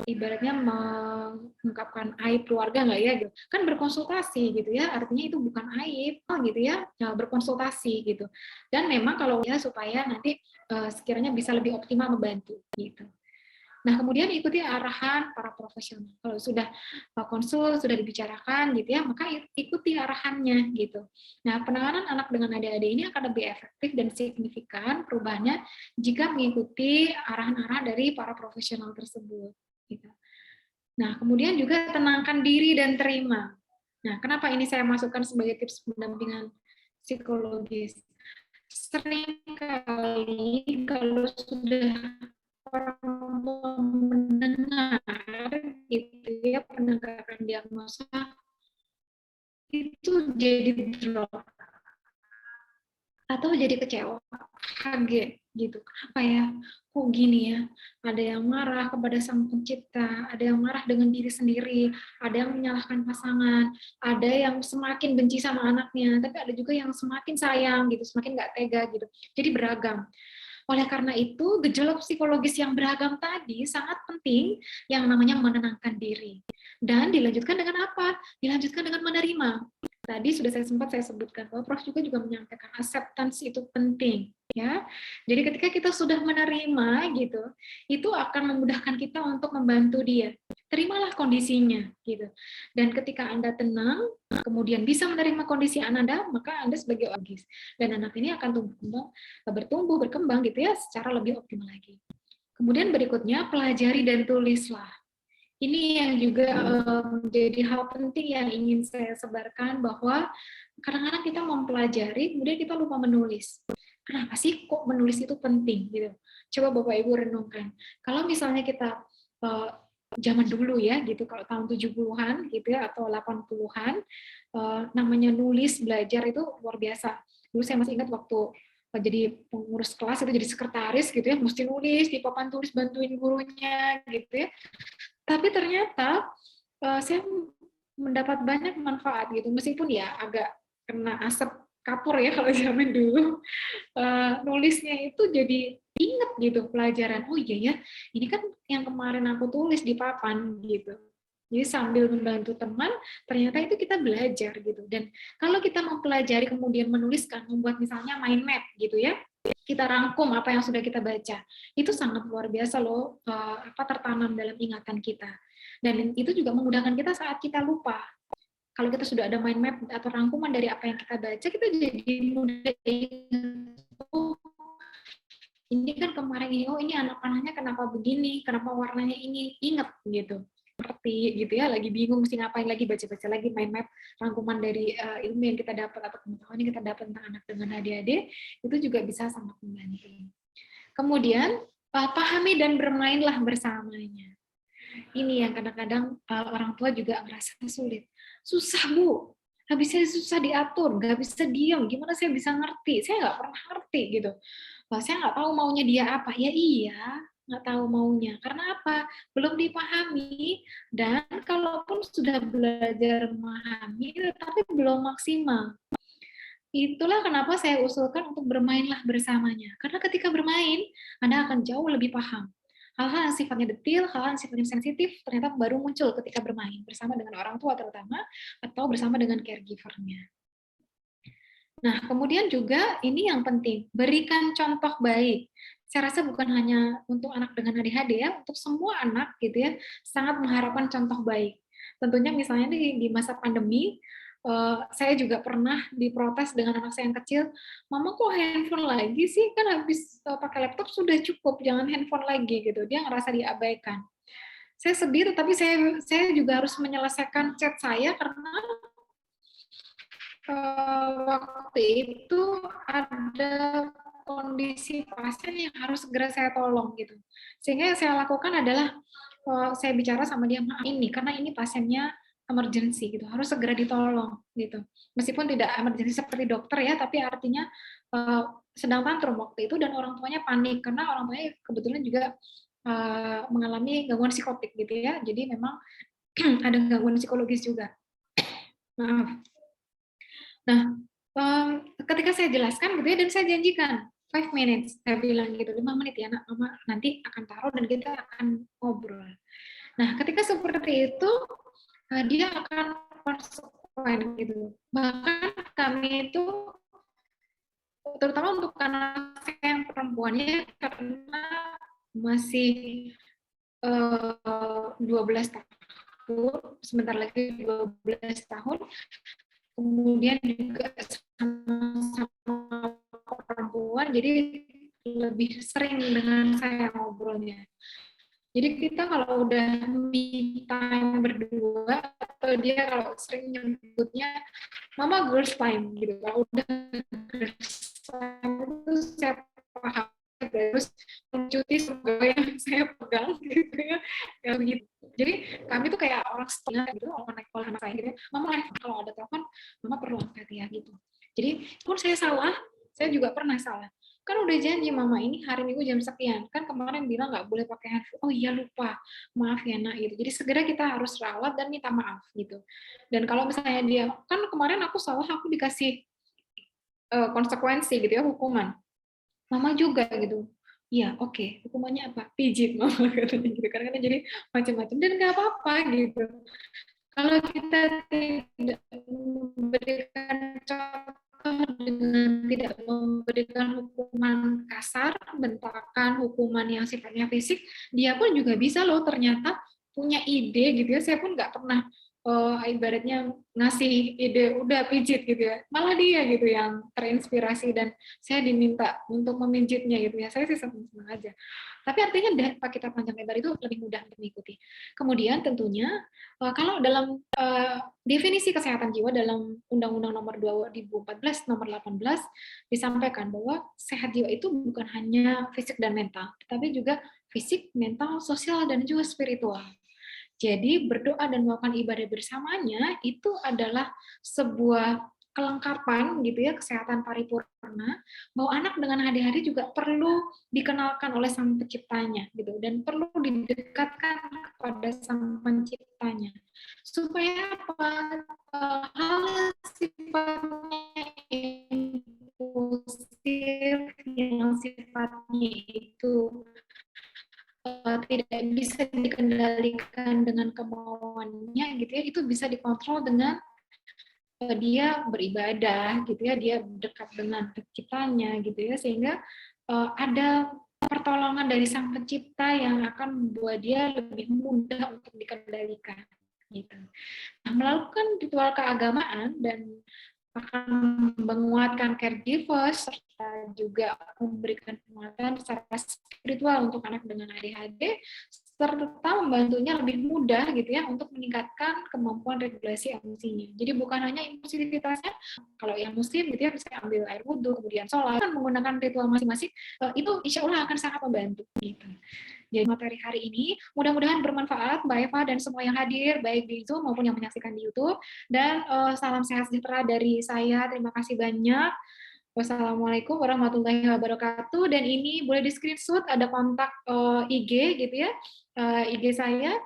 [SPEAKER 3] ibaratnya mengungkapkan aib keluarga nggak ya gitu. Kan berkonsultasi gitu ya, artinya itu bukan aib gitu ya, berkonsultasi gitu. Dan memang kalau ya supaya nanti sekiranya bisa lebih optimal membantu gitu. Nah, kemudian ikuti arahan para profesional. Kalau sudah konsul, sudah dibicarakan gitu ya, maka ikuti arahannya gitu. Nah, penanganan anak dengan ADHD ini akan lebih efektif dan signifikan perubahannya jika mengikuti arahan-arahan dari para profesional tersebut. Gitu. Nah, kemudian juga tenangkan diri dan terima. Nah, kenapa ini saya masukkan sebagai tips pendampingan psikologis? Seringkali kalau sudah orang mendengar gitu ya penegakan diagnosa itu jadi drop atau jadi kecewa, kaget gitu. Kenapa ya? Kok gini ya? Ada yang marah kepada Sang Pencipta, ada yang marah dengan diri sendiri, ada yang menyalahkan pasangan, ada yang semakin benci sama anaknya, tapi ada juga yang semakin sayang gitu, semakin nggak tega gitu. Jadi beragam. Oleh karena itu, gejala psikologis yang beragam tadi sangat penting yang namanya menenangkan diri. Dan dilanjutkan dengan apa? Dilanjutkan dengan menerima. Tadi sudah sempat saya sebutkan bahwa Prof juga menyampaikan acceptance itu penting, ya. Jadi ketika kita sudah menerima gitu, itu akan memudahkan kita untuk membantu dia. Terimalah kondisinya gitu. Dan ketika Anda tenang, kemudian bisa menerima kondisi Anda, maka Anda sebagai logis. Dan anak ini akan bertumbuh, berkembang gitu ya secara lebih optimal lagi. Kemudian berikutnya pelajari dan tulislah. Ini yang juga menjadi hal penting yang ingin saya sebarkan bahwa kadang-kadang kita mempelajari, kemudian kita lupa menulis. Kenapa sih kok menulis itu penting gitu? Coba Bapak Ibu renungkan. Kalau misalnya kita zaman dulu ya gitu, kalau tahun 70-an gitu ya atau 80-an namanya nulis belajar itu luar biasa. Dulu saya masih ingat waktu jadi pengurus kelas itu jadi sekretaris gitu ya, mesti nulis di papan tulis bantuin gurunya gitu ya. Tapi ternyata saya mendapat banyak manfaat gitu, meskipun ya agak kena asap kapur ya kalau zaman dulu. Nulisnya itu jadi inget gitu pelajaran. Oh iya ya, ini kan yang kemarin aku tulis di papan gitu. Jadi sambil membantu teman, ternyata itu kita belajar gitu. Dan kalau kita mempelajari kemudian menuliskan, membuat misalnya mind map gitu ya, kita rangkum apa yang sudah kita baca, itu sangat luar biasa loh, tertanam dalam ingatan kita. Dan itu juga memudahkan kita saat kita lupa. Kalau kita sudah ada mind map atau rangkuman dari apa yang kita baca, kita jadi mudah ingat, oh, ini kan kemarin ini, oh ini anak-anaknya kenapa begini, kenapa warnanya ini, ingat gitu. Seperti gitu ya, lagi bingung mesti ngapain lagi, baca-baca lagi mind map, rangkuman dari ilmu yang kita dapat atau pengetahuan yang kita dapat tentang anak dengan ADHD, itu juga bisa sangat membantu. Kemudian, pahami dan bermainlah bersamanya. Ini yang kadang-kadang orang tua juga merasa sulit. Susah, Bu. Habisnya susah diatur, nggak bisa diam. Gimana saya bisa ngerti? Saya nggak pernah ngerti gitu. Wah, saya nggak tahu maunya dia apa. Ya iya, nggak tahu maunya. Karena apa? Belum dipahami. Dan kalaupun sudah belajar memahami, tapi belum maksimal. Itulah kenapa saya usulkan untuk bermainlah bersamanya. Karena ketika bermain, Anda akan jauh lebih paham. Hal-hal yang sifatnya detail, hal-hal yang sifatnya sensitif, ternyata baru muncul ketika bermain, bersama dengan orang tua terutama, atau bersama dengan caregiver-nya. Nah, kemudian juga ini yang penting, berikan contoh baik. Saya rasa bukan hanya untuk anak dengan ADHD ya, untuk semua anak gitu ya, sangat mengharapkan contoh baik. Tentunya misalnya di masa pandemi, saya juga pernah diprotes dengan anak saya yang kecil, "Mama kok handphone lagi sih? Kan habis pakai laptop sudah cukup, jangan handphone lagi," gitu. Dia ngerasa diabaikan. Saya sedih, tetapi saya juga harus menyelesaikan chat saya karena waktu itu ada kondisi pasien yang harus segera saya tolong gitu. Sehingga yang saya lakukan adalah saya bicara sama dia, "Maaf ini karena ini pasiennya emergency gitu, harus segera ditolong," gitu. Meskipun tidak emergency seperti dokter ya, tapi artinya sedang tantrum waktu itu dan orang tuanya panik karena orang tuanya kebetulan juga mengalami gangguan psikotik gitu ya. Jadi memang ada gangguan psikologis juga. Maaf. Nah, ketika saya jelaskan gitu ya, dan saya janjikan 5 minutes, saya bilang gitu, 5 menit ya, nak, Mama nanti akan taruh dan kita akan ngobrol. Nah, ketika seperti itu, dia akan konsekuen gitu. Bahkan kami itu, terutama untuk anak saya yang perempuannya, karena masih 12 tahun, sebentar lagi 12 tahun, kemudian juga sama perempuan, jadi lebih sering dengan saya ngobrolnya. Jadi kita kalau udah me time berdua, atau dia kalau sering nyebutnya Mama girls time gitu. Kalau udah girls time itu saya paham terus mencuti segala yang saya pegang gitu ya. Ya begitu. Jadi kami tuh kayak orang setengah gitu, orang naik anak saya gitu. Mama kalau ada telepon, Mama perlu angkat ya gitu. Jadi pun saya salah, saya juga pernah salah. Kan udah janji Mama ini hari Minggu jam sekian. Kan kemarin bilang nggak boleh pakai handphone. Oh iya lupa. Maaf ya nak gitu. Jadi segera kita harus rawat dan minta maaf gitu. Dan kalau misalnya dia, kan kemarin aku salah, aku dikasih konsekuensi gitu ya, hukuman. Mama juga gitu. Iya, oke. Hukumannya apa? Pijit Mama katanya gitu. Karena jadi macam-macam dan nggak apa-apa gitu. Kalau kita tidak memberikan contoh dengan tidak memberikan hukuman kasar, bentakan, hukuman yang sifatnya fisik, dia pun juga bisa loh ternyata punya ide gitu ya. Saya pun nggak pernah ibaratnya ngasih ide udah pijit gitu ya. Malah dia gitu yang terinspirasi dan saya diminta untuk memijitnya gitu ya. Saya sih senang aja. Tapi artinya dampak kita panjang lebar itu lebih mudah untuk mengikuti. Kemudian tentunya kalau dalam definisi kesehatan jiwa dalam Undang-Undang Nomor 2014 Nomor 18 disampaikan bahwa sehat jiwa itu bukan hanya fisik dan mental, tetapi juga fisik, mental, sosial, dan juga spiritual. Jadi berdoa dan melakukan ibadah bersamanya itu adalah sebuah kelengkapan gitu ya, kesehatan paripurna, bahwa anak dengan ADHD juga perlu dikenalkan oleh Sang Penciptanya gitu, dan perlu didekatkan kepada Sang Penciptanya supaya apa, hal sifatnya impulsif yang sifatnya itu tidak bisa dikendalikan dengan kemauannya gitu ya, itu bisa dikontrol dengan dia beribadah gitu ya, dia dekat dengan penciptanya gitu ya, sehingga ada pertolongan dari Sang Pencipta yang akan membuat dia lebih mudah untuk dikendalikan gitu. Nah, melakukan ritual keagamaan dan akan menguatkan caregivers serta juga memberikan penguatan secara spiritual untuk anak dengan ADHD serta membantunya lebih mudah gitu ya untuk meningkatkan kemampuan regulasi emosinya. Jadi bukan hanya impulsivitasnya, kalau yang muslim gitu ya bisa ambil air wudhu kemudian sholat kan menggunakan ritual masing-masing, itu insya Allah akan sangat membantu gitu. Jadi materi hari ini mudah-mudahan bermanfaat Mbak Eva dan semua yang hadir, baik di Zoom maupun yang menyaksikan di YouTube. Dan salam sehat sejahtera dari saya. Terima kasih banyak. Wassalamualaikum warahmatullahi wabarakatuh. Dan ini boleh di screenshot, ada kontak IG gitu ya, IG saya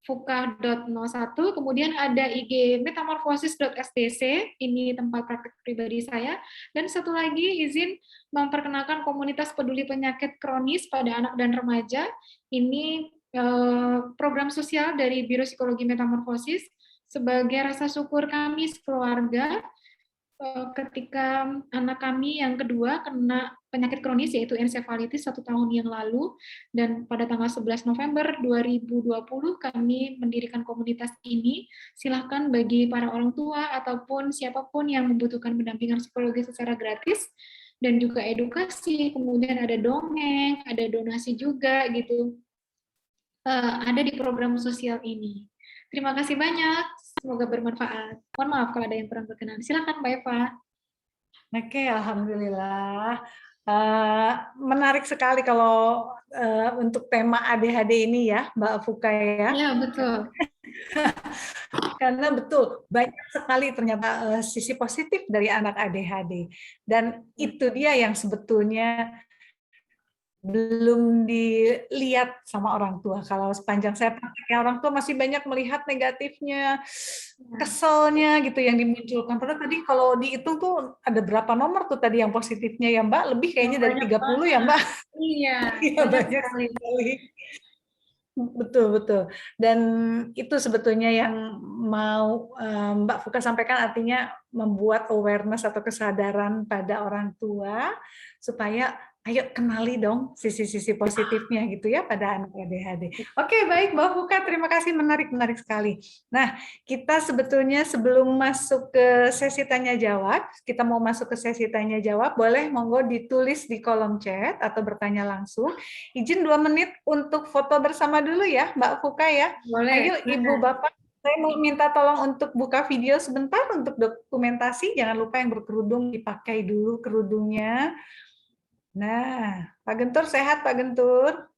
[SPEAKER 3] fuka.01, kemudian ada IG metamorfosis.stc, ini tempat praktik pribadi saya, dan satu lagi izin memperkenalkan komunitas peduli penyakit kronis pada anak dan remaja. Ini program sosial dari Biro Psikologi Metamorfosis sebagai rasa syukur kami sekeluarga ketika anak kami yang kedua kena penyakit kronis yaitu ensefalitis 1 tahun yang lalu, dan pada tanggal 11 November 2020 kami mendirikan komunitas ini. Silahkan bagi para orang tua ataupun siapapun yang membutuhkan pendampingan psikologi secara gratis dan juga edukasi, kemudian ada dongeng, ada donasi juga gitu, ada di program sosial ini. Terima kasih banyak. Semoga bermanfaat. Mohon maaf kalau ada yang kurang berkenan. Silakan Mbak Eva.
[SPEAKER 1] Oke, alhamdulillah. Menarik sekali kalau untuk tema ADHD ini ya, Mbak Fuka ya.
[SPEAKER 3] Ya, betul.
[SPEAKER 1] Karena betul, banyak sekali ternyata sisi positif dari anak ADHD. Dan itu dia yang sebetulnya belum dilihat sama orang tua. Kalau sepanjang saya prakteknya, orang tua masih banyak melihat negatifnya, keselnya gitu yang dimunculkan. Padahal tadi kalau dihitung tuh ada berapa nomor tuh tadi yang positifnya ya Mbak? Lebih kayaknya dari 30 ya Mbak?
[SPEAKER 3] Iya,
[SPEAKER 1] banyak sekali. Betul, betul. Dan itu sebetulnya yang mau Mbak Fuka sampaikan, artinya membuat awareness atau kesadaran pada orang tua supaya ayo kenali dong sisi-sisi positifnya gitu ya pada anak ADHD. Oke, baik Mbak Fuka, terima kasih, menarik sekali. Nah, kita sebetulnya sebelum masuk ke sesi tanya jawab, kita mau masuk ke sesi tanya jawab, boleh monggo ditulis di kolom chat atau bertanya langsung. Izin 2 menit untuk foto bersama dulu ya Mbak Fuka ya.
[SPEAKER 3] boleh.
[SPEAKER 1] Ayo Ibu Bapak, saya mau minta tolong untuk buka video sebentar untuk dokumentasi. Jangan lupa yang berkerudung dipakai dulu kerudungnya. Nah, Pak Gentur sehat Pak Gentur?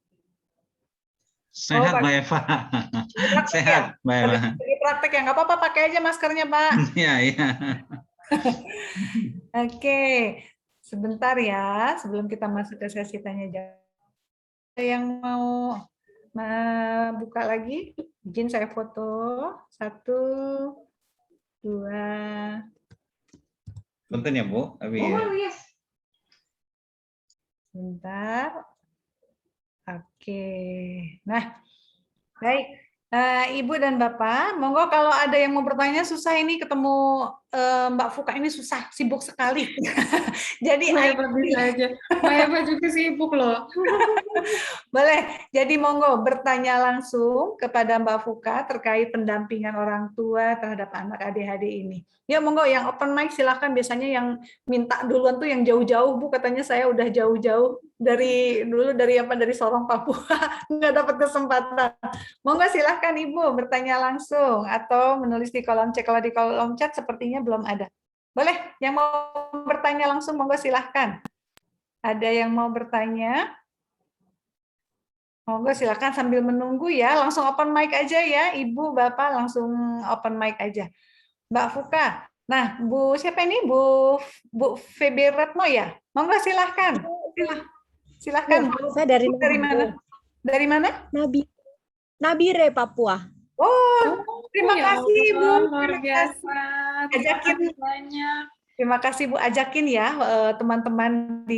[SPEAKER 4] Sehat
[SPEAKER 1] Pak,
[SPEAKER 4] Mbak Eva. Sehat Mbak Eva.
[SPEAKER 1] Lagi praktek ya, nggak apa-apa, pakai aja maskernya Pak.
[SPEAKER 4] Iya, iya.
[SPEAKER 1] Oke, sebentar ya, sebelum kita masuk ke sesi tanya jawab. Yang mau buka lagi, izin saya foto. 1, 2.
[SPEAKER 4] Punten ya Bu.
[SPEAKER 1] Yes. Sebentar. Oke. Nah, baik. Ibu dan Bapak, monggo kalau ada yang mau bertanya, susah ini ketemu Mbak Fuka ini susah, sibuk sekali. Jadi
[SPEAKER 3] Mbak Eva bisa aja. Mbak Eva juga sibuk loh.
[SPEAKER 1] boleh. Jadi monggo bertanya langsung kepada Mbak Fuka terkait pendampingan orang tua terhadap anak ADHD ini. Ya monggo, yang open mic silahkan. Biasanya yang minta duluan tuh yang jauh-jauh, Bu, katanya saya udah jauh-jauh dari Sorong, Papua, nggak dapat kesempatan. Monggo silahkan Ibu bertanya langsung atau menulis di kolom chat. Kalau di kolom chat sepertinya belum ada. Boleh, yang mau bertanya langsung monggo silahkan. Ada yang mau bertanya? Monggo silahkan sambil menunggu ya, langsung open mic aja ya, Ibu, Bapak langsung open mic aja. Mbak Fuka, nah Bu siapa ini? Bu Feby Retno ya? Monggo silahkan. Silahkan Bu.
[SPEAKER 2] Saya dari
[SPEAKER 1] mana? Dari mana?
[SPEAKER 2] Nabire, Papua.
[SPEAKER 1] Oh, terima kasih Bu.
[SPEAKER 3] Luar biasa.
[SPEAKER 1] Ajakin
[SPEAKER 3] banyak.
[SPEAKER 1] Terima kasih Bu, ajakin ya teman-teman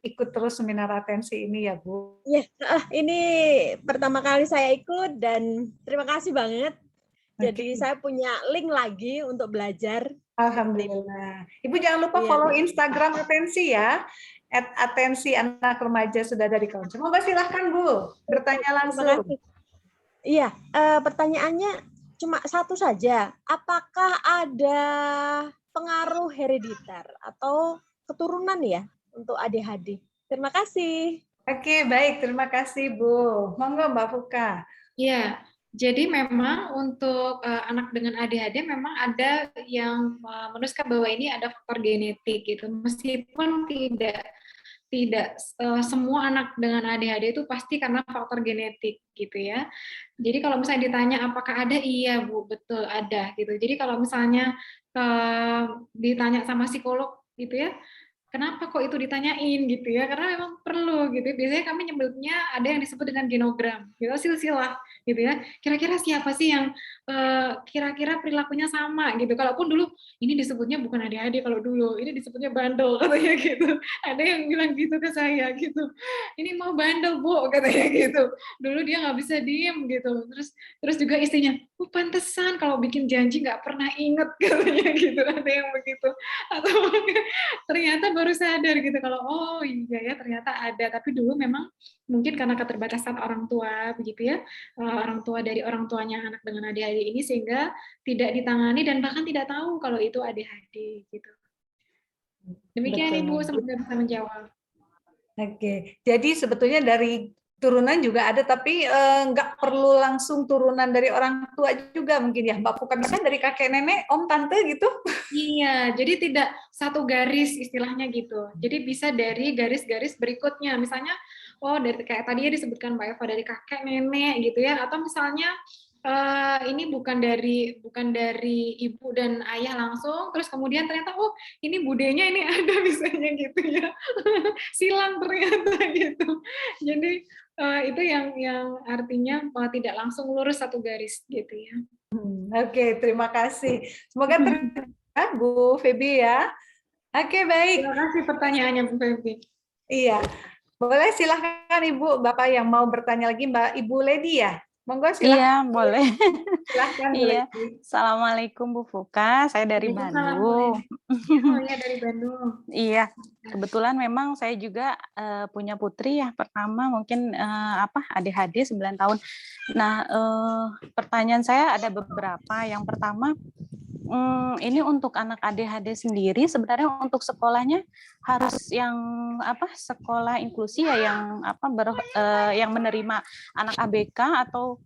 [SPEAKER 1] ikut terus seminar atensi ini ya Bu.
[SPEAKER 2] Iya, ini pertama kali saya ikut dan terima kasih banget. Jadi saya punya link lagi untuk belajar.
[SPEAKER 1] Alhamdulillah. Ibu jangan lupa follow Instagram atensi ya. @atensi anak remaja sudah ada di kolom. Semoga silahkan Bu, bertanya langsung.
[SPEAKER 2] Iya, pertanyaannya cuma satu saja. Apakah ada pengaruh herediter atau keturunan ya untuk ADHD? Terima kasih. Oke,
[SPEAKER 1] baik. Terima kasih Bu. Monggo Mbak Fuka.
[SPEAKER 3] Iya. Jadi memang untuk anak dengan ADHD memang ada yang menuliskan bahwa ini ada faktor genetik gitu, meskipun tidak semua anak dengan ADHD itu pasti karena faktor genetik gitu ya. Jadi kalau misalnya ditanya apakah ada, iya Bu, betul ada gitu. Jadi kalau misalnya ditanya sama psikolog gitu ya, kenapa kok itu ditanyain gitu ya? Karena memang perlu gitu. Biasanya kami nyebutnya ada yang disebut dengan genogram, gitu, silsilah gitu ya. Kira-kira siapa sih yang kira-kira perilakunya sama gitu. Kalaupun dulu ini disebutnya bukan ADHD kalau dulu, ini disebutnya bandel katanya gitu. Ada yang bilang gitu ke saya gitu. Ini mau bandel Bu katanya gitu. Dulu dia nggak bisa diem gitu. Terus juga istrinya, pantesan kalau bikin janji nggak pernah inget katanya gitu. Ada yang begitu. Atau ternyata baru sadar gitu kalau oh iya ya ternyata ada, tapi dulu memang mungkin karena keterbatasan orang tua begitu ya, orang tua dari orang tuanya anak dengan ADHD ini sehingga tidak ditangani dan bahkan tidak tahu kalau itu ADHD gitu. Demikian
[SPEAKER 1] Betul.
[SPEAKER 3] Ibu, semoga bisa menjawab.
[SPEAKER 1] Oke, jadi sebetulnya dari turunan juga ada, tapi nggak perlu langsung turunan dari orang tua juga mungkin ya, Mbak Puka, bisa dari kakek nenek, om, tante gitu?
[SPEAKER 3] Iya, jadi tidak satu garis istilahnya gitu. Jadi bisa dari garis-garis berikutnya. Misalnya, oh dari kayak tadi ya disebutkan Mbak Eva dari kakek nenek gitu ya, atau misalnya ini bukan dari ibu dan ayah langsung, terus kemudian ternyata oh ini budenya ini ada misalnya gitu ya, silang ternyata gitu. Jadi itu yang artinya tidak langsung lurus satu garis gitu ya.
[SPEAKER 1] Oke, terima kasih. Semoga Bu Feby ya. Oke, baik.
[SPEAKER 3] Terima kasih pertanyaannya Bu Feby.
[SPEAKER 1] Iya, boleh silahkan Ibu, Bapak yang mau bertanya lagi, Mbak Ibu Lady ya. Monggo silahkan.
[SPEAKER 5] Iya, boleh.
[SPEAKER 1] Silahkan Bu
[SPEAKER 5] Iya.
[SPEAKER 1] Lady.
[SPEAKER 5] Assalamualaikum Bu Fuka, saya dari
[SPEAKER 3] Waalaikumsalam, Bu
[SPEAKER 5] Bandung.
[SPEAKER 3] Lady. Oh ya dari Bandung.
[SPEAKER 5] Iya, kebetulan memang saya juga punya putri ya. Pertama mungkin ADHD 9 tahun. Nah, pertanyaan saya ada beberapa. Yang pertama, ini untuk anak ADHD sendiri sebenarnya untuk sekolahnya harus yang sekolah inklusi ya yang menerima anak ABK atau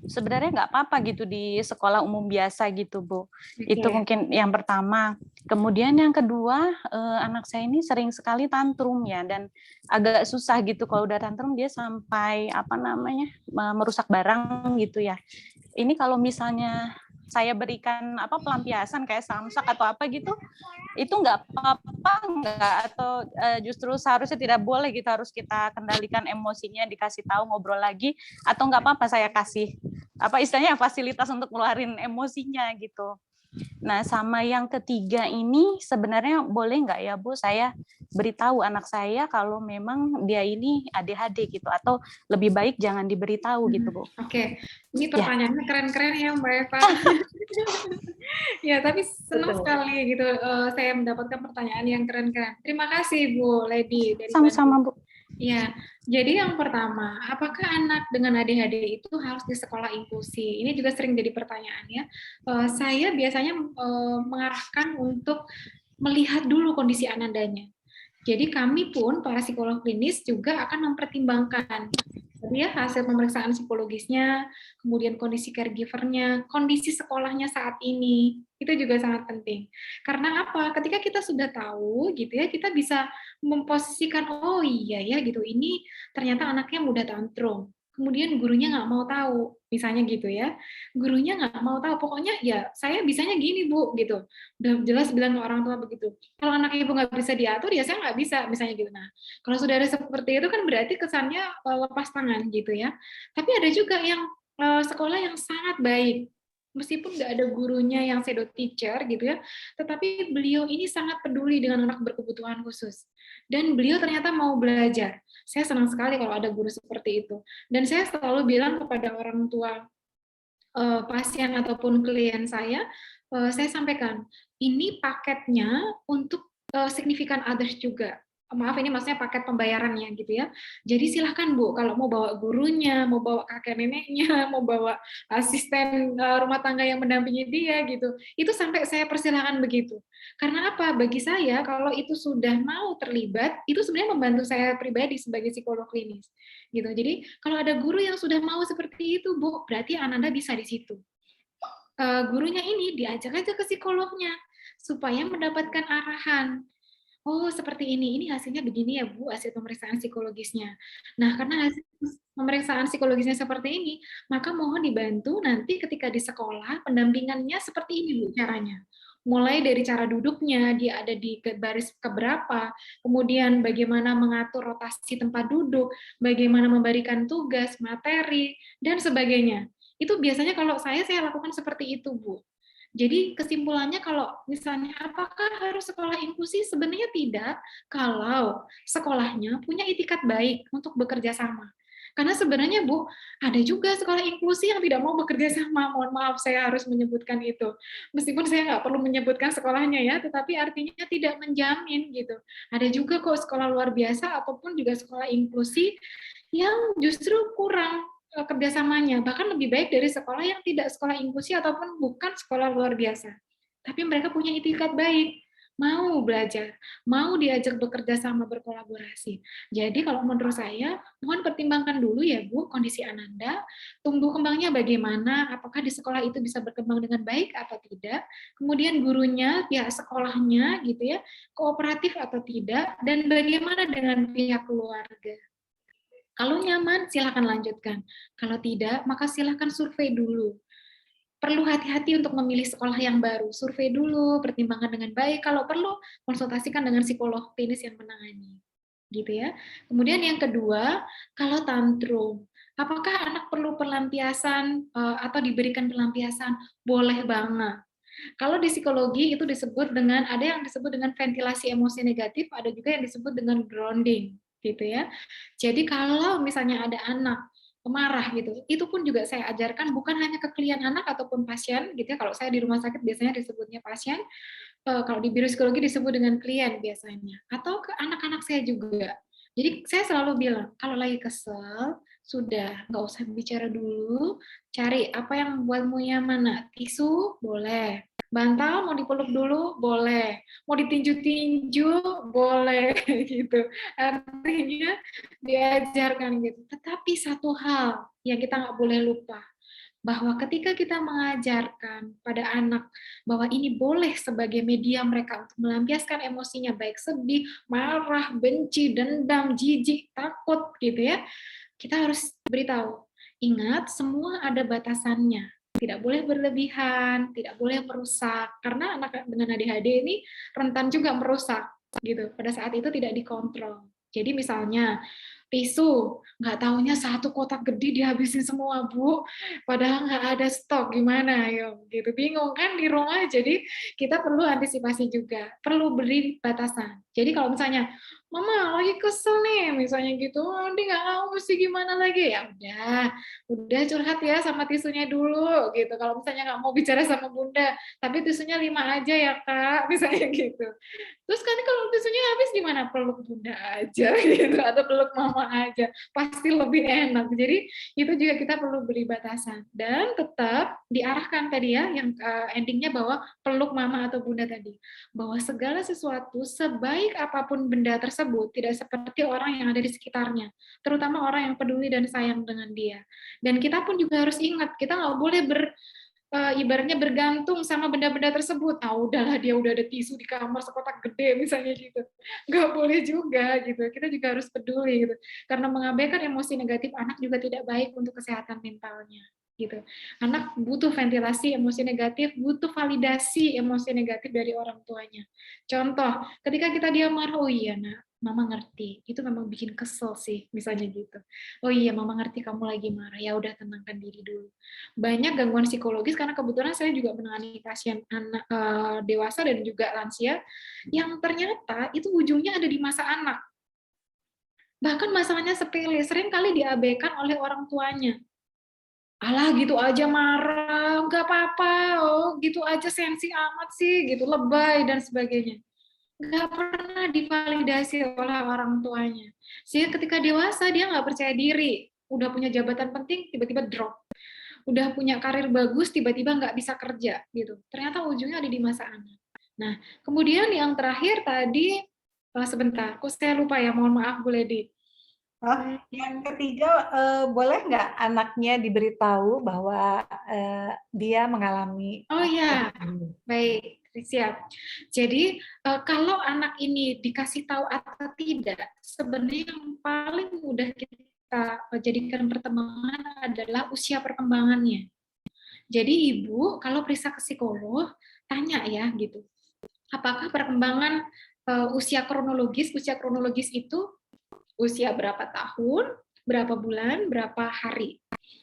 [SPEAKER 5] sebenarnya nggak apa-apa gitu di sekolah umum biasa gitu Bu.
[SPEAKER 3] Okay.
[SPEAKER 5] Itu mungkin yang pertama. Kemudian yang kedua, anak saya ini sering sekali tantrum ya, dan agak susah gitu kalau udah tantrum dia sampai merusak barang gitu ya. Ini kalau misalnya saya berikan pelampiasan kayak samsak atau apa gitu, itu nggak apa-apa nggak, atau justru seharusnya tidak boleh gitu, harus kita kendalikan emosinya, dikasih tahu, ngobrol lagi, atau nggak apa-apa saya kasih istilahnya fasilitas untuk ngeluarin emosinya gitu. Nah, sama yang ketiga ini sebenarnya boleh nggak ya Bu, saya beritahu anak saya kalau memang dia ini ADHD gitu, atau lebih baik jangan diberitahu gitu Bu?
[SPEAKER 3] Oke, ini pertanyaannya keren-keren ya Mbak Eva. Ya, tapi senang sekali gitu saya mendapatkan pertanyaan yang keren-keren. Terima kasih Bu Lady dari
[SPEAKER 5] Sama-sama Bu.
[SPEAKER 3] Ya, jadi yang pertama, apakah anak dengan ADHD itu harus di sekolah inklusi? Ini juga sering jadi pertanyaan ya. Saya biasanya mengarahkan untuk melihat dulu kondisi anandanya. Jadi kami pun para psikolog klinis juga akan mempertimbangkan hasil pemeriksaan psikologisnya, kemudian kondisi caregiver-nya, kondisi sekolahnya saat ini. Itu juga sangat penting. Karena apa? Ketika kita sudah tahu gitu ya, kita bisa memposisikan oh iya ya gitu, ini ternyata anaknya mudah tantrum. Kemudian gurunya nggak mau tahu, misalnya gitu ya. Gurunya nggak mau tahu, pokoknya ya saya bisanya gini Bu, gitu. Udah jelas bilang ke orang tua begitu. Kalau anak ibu nggak bisa diatur, ya saya nggak bisa, misalnya gitu. Nah, kalau sudah ada seperti itu kan berarti kesannya lepas tangan gitu ya. Tapi ada juga yang sekolah yang sangat baik, meskipun nggak ada gurunya yang shadow teacher gitu ya, tetapi beliau ini sangat peduli dengan anak berkebutuhan khusus. Dan beliau ternyata mau belajar. Saya senang sekali kalau ada guru seperti itu. Dan saya selalu bilang kepada orang tua pasien ataupun klien saya sampaikan, ini paketnya untuk significant others juga. Maaf, ini maksudnya paket pembayarannya gitu ya. Jadi silahkan Bu, kalau mau bawa gurunya, mau bawa kakek neneknya, mau bawa asisten rumah tangga yang mendampingi dia gitu, itu sampai saya persilahkan begitu. Karena apa? Bagi saya kalau itu sudah mau terlibat, itu sebenarnya membantu saya pribadi sebagai psikolog klinis. Gitu. Jadi kalau ada guru yang sudah mau seperti itu, Bu, berarti Ananda bisa di situ. Gurunya ini diajak aja ke psikolognya supaya mendapatkan arahan. oh seperti ini hasilnya begini ya Bu, hasil pemeriksaan psikologisnya. Nah, karena hasil pemeriksaan psikologisnya seperti ini, maka mohon dibantu nanti ketika di sekolah pendampingannya seperti ini Bu caranya. Mulai dari cara duduknya, dia ada di baris keberapa, kemudian bagaimana mengatur rotasi tempat duduk, bagaimana memberikan tugas, materi, dan sebagainya. Itu biasanya kalau saya lakukan seperti itu, Bu. Jadi kesimpulannya kalau misalnya apakah harus sekolah inklusi? Sebenarnya tidak, kalau sekolahnya punya itikat baik untuk bekerja sama. Karena sebenarnya Bu, ada juga sekolah inklusi yang tidak mau bekerja sama. Mohon maaf saya harus menyebutkan itu. Meskipun saya nggak perlu menyebutkan sekolahnya ya, tetapi artinya tidak menjamin gitu. Ada juga kok sekolah luar biasa ataupun juga sekolah inklusi yang justru kurang kerjasamanya, bahkan lebih baik dari sekolah yang tidak sekolah inklusi ataupun bukan sekolah luar biasa. Tapi mereka punya itikat baik, mau belajar, mau diajak bekerja sama, berkolaborasi. Jadi kalau menurut saya, mohon pertimbangkan dulu ya Bu, kondisi Ananda, tumbuh kembangnya bagaimana, apakah di sekolah itu bisa berkembang dengan baik atau tidak, kemudian gurunya, pihak sekolahnya gitu ya, kooperatif atau tidak, dan bagaimana dengan pihak keluarga. Kalau nyaman, silakan lanjutkan. Kalau tidak, maka silakan survei dulu. Perlu hati-hati untuk memilih sekolah yang baru. Survei dulu, pertimbangkan dengan baik. Kalau perlu, konsultasikan dengan psikolog klinis yang menangani. Gitu ya. Kemudian yang kedua, kalau tantrum. Apakah anak perlu pelampiasan atau diberikan pelampiasan? Boleh banget. Kalau di psikologi itu disebut dengan, ada yang disebut dengan ventilasi emosi negatif, ada juga yang disebut dengan grounding, gitu ya. Jadi kalau misalnya ada anak pemarah gitu, itu pun juga saya ajarkan bukan hanya ke klien anak ataupun pasien, gitu ya. Kalau saya di rumah sakit biasanya disebutnya pasien, kalau di biro psikologi disebut dengan klien biasanya, atau ke anak-anak saya juga. Jadi saya selalu bilang, kalau lagi kesel, sudah nggak usah bicara dulu, cari apa yang membuatmu nyaman. Tisu boleh, bantal mau dipeluk dulu boleh, mau ditinju-tinju boleh gitu. Artinya diajarkan gitu. Tetapi satu hal yang kita nggak boleh lupa, bahwa ketika kita mengajarkan pada anak bahwa ini boleh sebagai media mereka untuk melampiaskan emosinya, baik sedih, marah, benci, dendam, jijik, takut gitu ya, kita harus beritahu, ingat semua ada batasannya. Tidak boleh berlebihan, tidak boleh merusak, karena anak dengan ADHD ini rentan juga merusak gitu. Pada saat itu tidak dikontrol. Jadi misalnya tisu, nggak taunya satu kotak gede dihabisin semua Bu, padahal nggak ada stok, gimana ayo gitu, bingung kan di rumah. Jadi kita perlu antisipasi juga, perlu beri batasan. Jadi kalau misalnya Mama lagi kesel nih, misalnya gitu, nanti nggak tahu mesti gimana lagi, ya udah curhat ya sama tisunya dulu gitu. Kalau misalnya nggak mau bicara sama Bunda, tapi tisunya 5 aja ya Kak, misalnya gitu. Terus kan kalau tisunya habis gimana? Peluk Bunda aja gitu, atau peluk Mama aja, pasti lebih enak. Jadi itu juga kita perlu beri batasan, dan tetap diarahkan tadi ya, yang endingnya bahwa peluk Mama atau Bunda tadi, bahwa segala sesuatu sebaik apapun benda tersebut tidak seperti orang yang ada di sekitarnya, terutama orang yang peduli dan sayang dengan dia. Dan kita pun juga harus ingat, kita nggak boleh ibaratnya bergantung sama benda-benda tersebut. Ah udahlah, dia udah ada tisu di kamar sekotak gede misalnya gitu. Nggak boleh juga gitu. Kita juga harus peduli gitu. Karena mengabaikan emosi negatif anak juga tidak baik untuk kesehatan mentalnya gitu. Anak butuh ventilasi emosi negatif, butuh validasi emosi negatif dari orang tuanya. Contoh, ketika kita dia marah, oh iya nak, Mama ngerti. Itu memang bikin kesel sih, misalnya gitu. Oh iya, Mama ngerti kamu lagi marah. Ya udah, tenangkan diri dulu. Banyak gangguan psikologis karena kebetulan saya juga menangani pasien anak dewasa dan juga lansia yang ternyata itu ujungnya ada di masa anak. Bahkan masalahnya sepele, sering kali diabaikan oleh orang tuanya. Alah gitu aja marah, nggak apa-apa, oh gitu aja sensi amat sih, gitu lebay dan sebagainya. Nggak pernah divalidasi oleh orang tuanya. Sehingga ketika dewasa dia nggak percaya diri, udah punya jabatan penting tiba-tiba drop. Udah punya karir bagus, tiba-tiba nggak bisa kerja, gitu. Ternyata ujungnya ada di masa anak. Nah, kemudian yang terakhir tadi, sebentar, kok saya lupa ya, mohon maaf Bu Ledi.
[SPEAKER 1] Yang ketiga, boleh nggak anaknya diberitahu bahwa dia mengalami?
[SPEAKER 3] Oh ya, baik. Siap. Jadi kalau anak ini dikasih tahu atau tidak, sebenarnya yang paling mudah kita jadikan pertimbangan adalah usia perkembangannya. Jadi ibu kalau periksa ke psikolog, tanya ya gitu, apakah perkembangan usia kronologis itu usia berapa tahun, berapa bulan, berapa hari.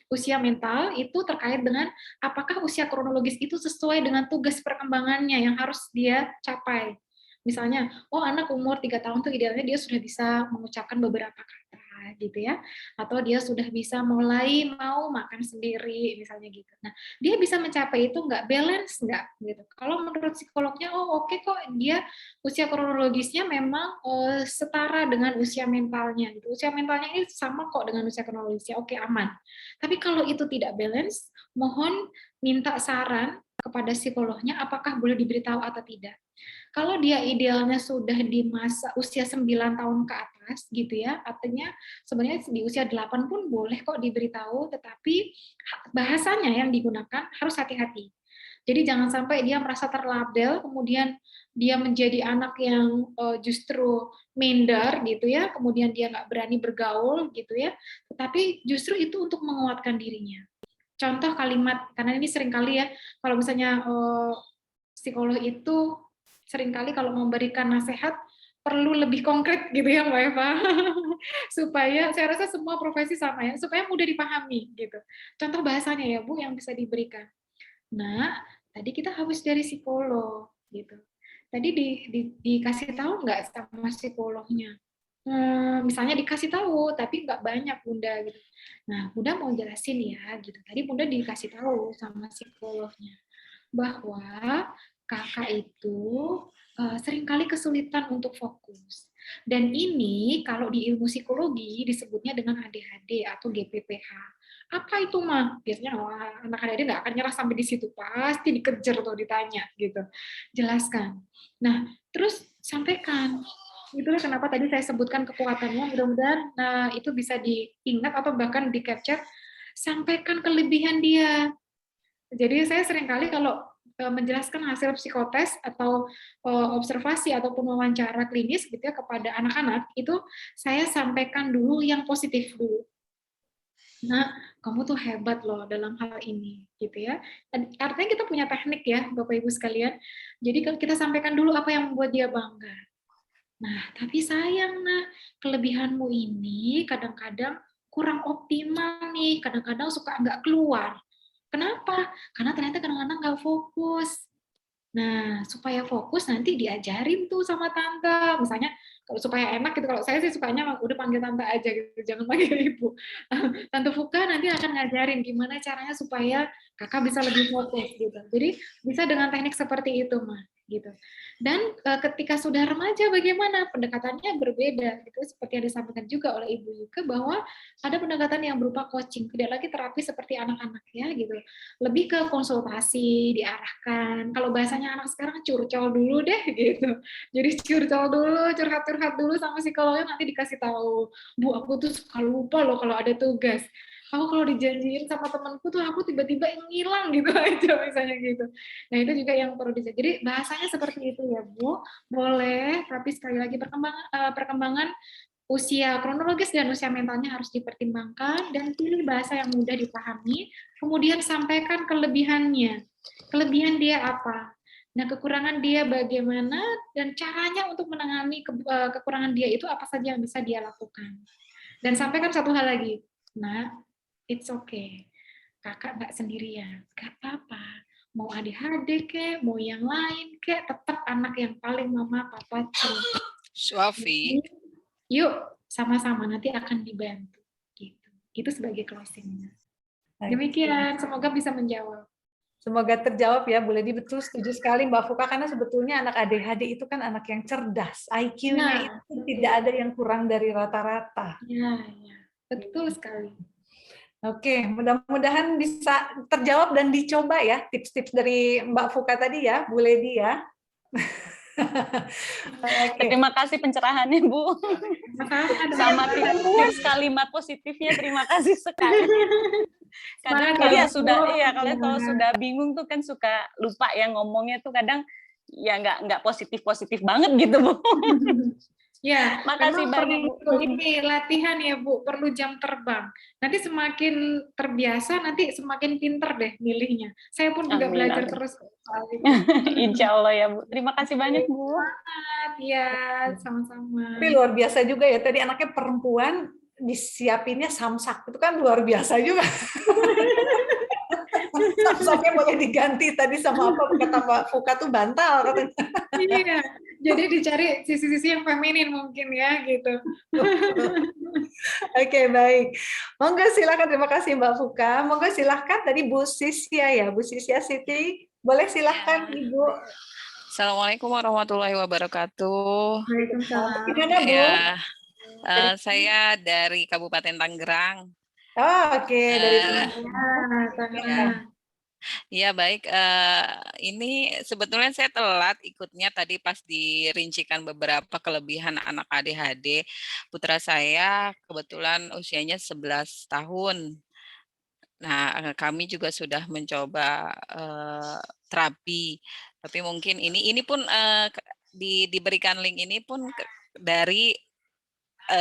[SPEAKER 3] Usia mental itu terkait dengan apakah usia kronologis itu sesuai dengan tugas perkembangannya yang harus dia capai. Misalnya, oh anak umur 3 tahun tuh idealnya dia sudah bisa mengucapkan beberapa kata gitu ya, atau dia sudah bisa mulai mau makan sendiri misalnya gitu. Nah, dia bisa mencapai itu nggak balance nggak gitu. Kalau menurut psikolognya, oh oke kok dia usia kronologisnya memang setara dengan usia mentalnya gitu. Usia mentalnya ini sama kok dengan usia kronologisnya, oke aman. Tapi kalau itu tidak balance, mohon minta saran kepada psikolognya apakah boleh diberitahu atau tidak. Kalau dia idealnya sudah di masa usia 9 tahun ke atas gitu ya, artinya sebenarnya di usia 8 pun boleh kok diberitahu, tetapi bahasanya yang digunakan harus hati-hati. Jadi jangan sampai dia merasa terlabel, kemudian dia menjadi anak yang justru minder gitu ya, kemudian dia nggak berani bergaul gitu ya, tetapi justru itu untuk menguatkan dirinya. Contoh kalimat, karena ini seringkali ya, kalau misalnya psikolog itu seringkali kalau memberikan nasihat perlu lebih konkret gitu ya Mbak Eva, supaya saya rasa semua profesi sama ya, supaya mudah dipahami gitu. Contoh bahasanya ya Bu yang bisa diberikan. Nah, tadi kita habis dari psikolog gitu. Tadi dikasih tahu nggak sama psikolognya? Misalnya dikasih tahu, tapi nggak banyak Bunda gitu. Nah, Bunda mau jelasin ya gitu. Tadi Bunda dikasih tahu sama psikolognya bahwa kakak itu seringkali kesulitan untuk fokus. Dan ini kalau di ilmu psikologi disebutnya dengan ADHD atau GPPH. Apa itu mah? Biasanya anak ADHD nggak akan nyerah sampai di situ, pasti dikejar atau ditanya gitu. Jelaskan. Nah, terus sampaikan. Itulah kenapa tadi saya sebutkan kekuatannya. Mudah-mudahan itu bisa diingat atau bahkan di capture. Sampaikan kelebihan dia. Jadi saya seringkali kalau menjelaskan hasil psikotes atau observasi ataupun wawancara klinis gitu ya kepada anak-anak, itu saya sampaikan dulu yang positif dulu. Nah, kamu tuh hebat loh dalam hal ini, gitu ya. Artinya kita punya teknik ya, Bapak Ibu sekalian. Jadi kalau kita sampaikan dulu apa yang membuat dia bangga. Nah, tapi sayang, kelebihanmu ini kadang-kadang kurang optimal nih, kadang-kadang suka nggak keluar. Kenapa? Karena ternyata kadang-kadang nggak fokus. Nah, supaya fokus nanti diajarin tuh sama tante. Misalnya, kalau supaya enak gitu, kalau saya sih sukanya udah panggil tante aja gitu, jangan panggil ibu. Tante Fuka nanti akan ngajarin gimana caranya supaya kakak bisa lebih fokus gitu. Jadi bisa dengan teknik seperti itu, Mah. Gitu. Dan ketika sudah remaja bagaimana pendekatannya berbeda gitu, seperti yang disampaikan juga oleh Ibu Yuka bahwa ada pendekatan yang berupa coaching, tidak lagi terapi seperti anak-anak ya gitu, lebih ke konsultasi diarahkan. Kalau bahasanya anak sekarang curcol dulu deh gitu, jadi curcol dulu, curhat-curhat dulu sama psikolognya, nanti dikasih tahu, Bu aku tuh suka lupa loh kalau ada tugas. Aku kalau dijanjiin sama temanku tuh aku tiba-tiba ngilang gitu aja misalnya gitu. Nah itu juga yang perlu dijaga. Jadi bahasanya seperti itu ya Bu, boleh, tapi sekali lagi perkembangan usia kronologis dan usia mentalnya harus dipertimbangkan dan pilih bahasa yang mudah dipahami, kemudian sampaikan kelebihannya. Kelebihan dia apa? Nah, kekurangan dia bagaimana dan caranya untuk menangani kekurangan dia itu apa saja yang bisa dia lakukan. Dan sampaikan satu hal lagi. Nah, it's okay. Kakak nggak sendirian, nggak apa-apa. Mau ADHD kek, mau yang lain kek, tetap anak yang paling mama papa cinta.
[SPEAKER 6] Suafi.
[SPEAKER 3] Yuk, sama-sama nanti akan dibantu. Gitu. Itu sebagai closing. Demikian, semoga bisa menjawab.
[SPEAKER 1] Semoga terjawab ya, Bu Ledi. Betul, setuju sekali Mbak Fuka, karena sebetulnya anak ADHD itu kan anak yang cerdas. IQ-nya itu tidak ada yang kurang dari rata-rata.
[SPEAKER 3] Ya, betul sekali.
[SPEAKER 1] Oke, mudah-mudahan bisa terjawab dan dicoba ya tips-tips dari Mbak Fuka tadi ya, Bu Ledi ya.
[SPEAKER 5] Terima kasih pencerahannya Bu. Sama tips kalimat positifnya, terima kasih sekali. Kadang kalau sudah bingung tuh kan suka lupa ya ngomongnya tuh kadang ya nggak positif banget gitu Bu.
[SPEAKER 3] Ya,
[SPEAKER 5] Makasih
[SPEAKER 3] memang
[SPEAKER 5] banyak Bu.
[SPEAKER 3] perlu ini latihan ya Bu, perlu jam terbang. Nanti semakin terbiasa, nanti semakin pinter deh milihnya. Saya pun juga
[SPEAKER 5] Amin,
[SPEAKER 3] belajar
[SPEAKER 5] amin.
[SPEAKER 3] terus soal itu.
[SPEAKER 5] Insya Allah ya Bu. Terima kasih banyak Bu.
[SPEAKER 3] Ya, sama-sama.
[SPEAKER 1] Tapi luar biasa juga ya, tadi anaknya perempuan disiapinnya samsak, itu kan luar biasa juga. Samsaknya boleh diganti tadi sama apa kata Mbak Fuka tuh bantal katanya.
[SPEAKER 3] Iya, jadi dicari sisi-sisi yang feminin mungkin ya gitu.
[SPEAKER 1] Oke, baik. Monggo silakan, terima kasih Mbak Fuka. Monggo silakan tadi Bu Sisya ya, Bu Sisya Siti. Boleh silakan Ibu.
[SPEAKER 6] Assalamualaikum warahmatullahi wabarakatuh.
[SPEAKER 3] Waalaikumsalam.
[SPEAKER 1] Gimana Bu?
[SPEAKER 6] Ya, saya dari Kabupaten Tangerang.
[SPEAKER 1] Oh, oke, dari
[SPEAKER 3] Tangerang.
[SPEAKER 6] Ya baik, ini sebetulnya saya telat ikutnya tadi pas dirincikan beberapa kelebihan anak ADHD. Putra saya kebetulan usianya 11 tahun. Nah, kami juga sudah mencoba terapi, tapi mungkin ini pun diberikan link ini pun dari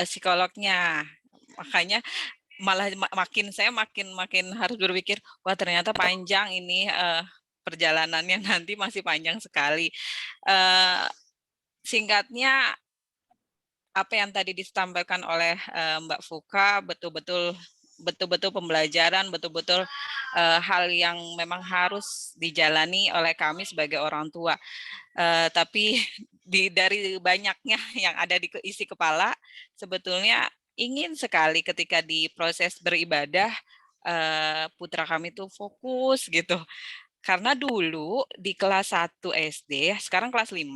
[SPEAKER 6] psikolognya. Makanya malah makin harus berpikir, wah ternyata panjang ini perjalanannya nanti masih panjang sekali. Singkatnya apa yang tadi disampaikan oleh Mbak Fuka betul-betul pembelajaran, betul-betul hal yang memang harus dijalani oleh kami sebagai orang tua. Tapi dari banyaknya yang ada di isi kepala, sebetulnya ingin sekali ketika di proses beribadah, putra kami tuh fokus gitu. Karena dulu di kelas 1 SD, sekarang kelas 5,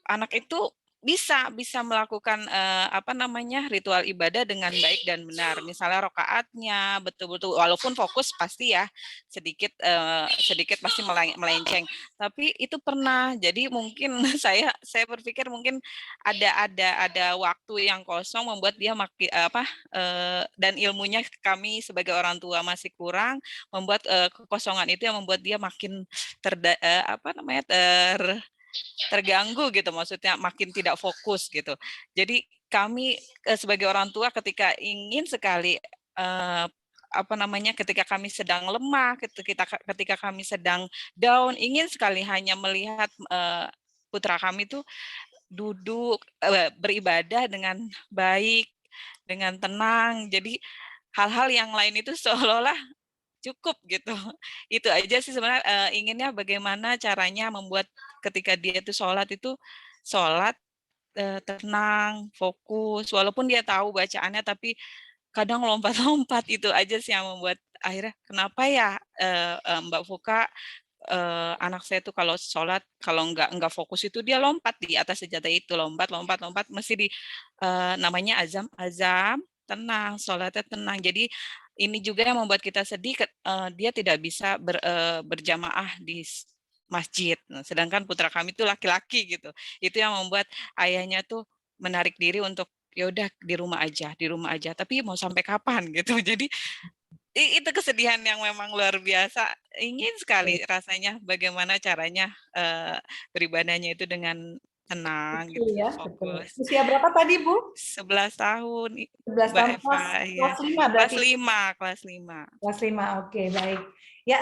[SPEAKER 6] anak itu bisa melakukan ritual ibadah dengan baik dan benar. Misalnya rokaatnya betul-betul walaupun fokus pasti ya sedikit pasti melenceng. Tapi itu pernah. Jadi mungkin saya berpikir mungkin ada waktu yang kosong membuat dia dan ilmunya kami sebagai orang tua masih kurang, membuat kekosongan itu yang membuat dia makin terganggu gitu, maksudnya makin tidak fokus gitu. Jadi kami sebagai orang tua ketika ingin sekali ketika kami sedang lemah, ketika kami sedang down, ingin sekali hanya melihat putra kami tuh duduk beribadah dengan baik, dengan tenang. Jadi hal-hal yang lain itu seolah-olah cukup gitu. Itu aja sih sebenarnya inginnya bagaimana caranya membuat ketika dia itu sholat tenang, fokus, walaupun dia tahu bacaannya tapi kadang lompat-lompat. Itu aja sih yang membuat akhirnya kenapa ya Mbak Fuka anak saya tuh kalau sholat kalau nggak fokus itu dia lompat di atas sejadah itu, lompat mesti namanya azam tenang, sholatnya tenang. Jadi ini juga yang membuat kita sedih, dia tidak bisa berjamaah di masjid. Nah, sedangkan putra kami itu laki-laki gitu. Itu yang membuat ayahnya tuh menarik diri untuk ya udah di rumah aja. Tapi mau sampai kapan gitu. Jadi itu kesedihan yang memang luar biasa. Ingin sekali rasanya bagaimana caranya beribadahnya itu dengan tenang gitu,
[SPEAKER 1] ya,
[SPEAKER 6] fokus.
[SPEAKER 1] betul. Usia berapa tadi Bu?
[SPEAKER 6] 11 tahun.
[SPEAKER 1] 11 tahun, kelas 5 berarti.
[SPEAKER 6] Kelas 5.
[SPEAKER 1] Kelas 5, oke, baik. Ya,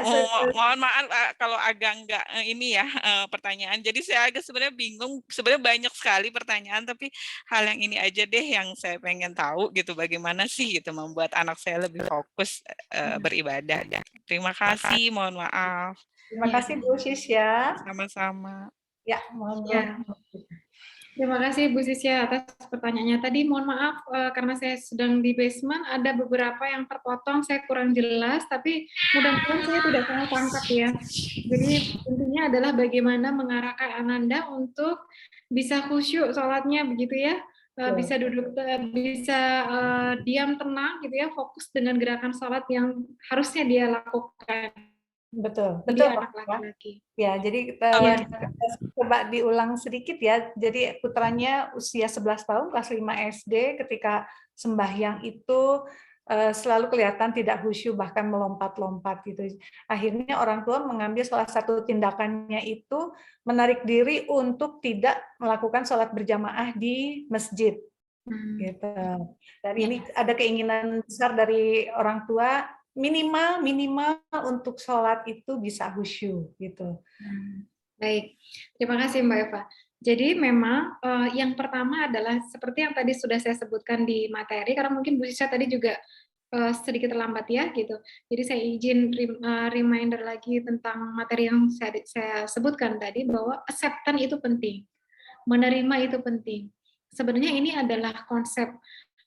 [SPEAKER 6] mohon maaf kalau agak enggak ini ya pertanyaan. Jadi saya agak sebenarnya bingung. Sebenarnya banyak sekali pertanyaan, tapi hal yang ini aja deh yang saya pengen tahu gitu. Bagaimana sih gitu membuat anak saya lebih fokus beribadah. Terima kasih, mohon maaf.
[SPEAKER 1] Terima kasih Bu Sisya.
[SPEAKER 6] Sama-sama.
[SPEAKER 1] Ya, mohon
[SPEAKER 3] Ya. Terima kasih Bu Sisya atas pertanyaannya tadi. Mohon maaf karena saya sedang di basement, ada beberapa yang terpotong, saya kurang jelas, tapi mudah-mudahan saya tidak salah tangkap ya. Jadi intinya adalah bagaimana mengarahkan Ananda untuk bisa khusyuk sholatnya begitu ya, bisa duduk, bisa diam tenang gitu ya, fokus dengan gerakan sholat yang harusnya dia lakukan.
[SPEAKER 1] Betul
[SPEAKER 3] Anak
[SPEAKER 1] Pak.
[SPEAKER 3] laki-laki.
[SPEAKER 1] Ya, jadi kita coba diulang sedikit ya. Jadi putranya usia 11 tahun, kelas 5 SD, ketika sembahyang itu selalu kelihatan tidak khusyuk, bahkan melompat-lompat gitu. Akhirnya orang tua mengambil salah satu tindakannya itu menarik diri untuk tidak melakukan sholat berjamaah di masjid. Gitu. Dan ini ada keinginan besar dari orang tua, minimal untuk sholat itu bisa khusyuk gitu.
[SPEAKER 3] Baik, terima kasih Mbak Eva. Jadi memang yang pertama adalah seperti yang tadi sudah saya sebutkan di materi, karena mungkin Bu Sisha tadi juga sedikit terlambat ya gitu. Jadi saya izin reminder lagi tentang materi yang saya sebutkan tadi, bahwa acceptance itu penting, menerima itu penting. Sebenarnya ini adalah konsep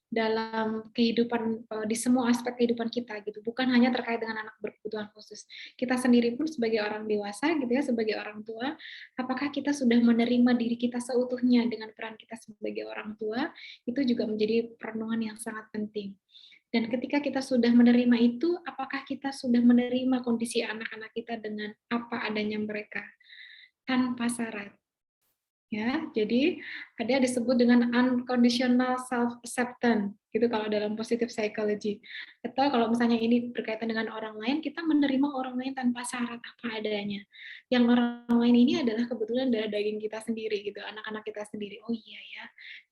[SPEAKER 3] dalam kehidupan, di semua aspek kehidupan kita gitu, bukan hanya terkait dengan anak berkebutuhan khusus. Kita sendiri pun sebagai orang dewasa gitu ya, sebagai orang tua, apakah kita sudah menerima diri kita seutuhnya dengan peran kita sebagai orang tua, itu juga menjadi perenungan yang sangat penting. Dan ketika kita sudah menerima itu, apakah kita sudah menerima kondisi anak-anak kita dengan apa adanya mereka, tanpa syarat. Ya, jadi ada disebut dengan unconditional self-acceptance, gitu kalau dalam positive psychology. Atau kalau misalnya ini berkaitan dengan orang lain, kita menerima orang lain tanpa syarat apa adanya. Yang orang lain ini adalah kebetulan darah daging kita sendiri, gitu, anak-anak kita sendiri. Oh iya ya,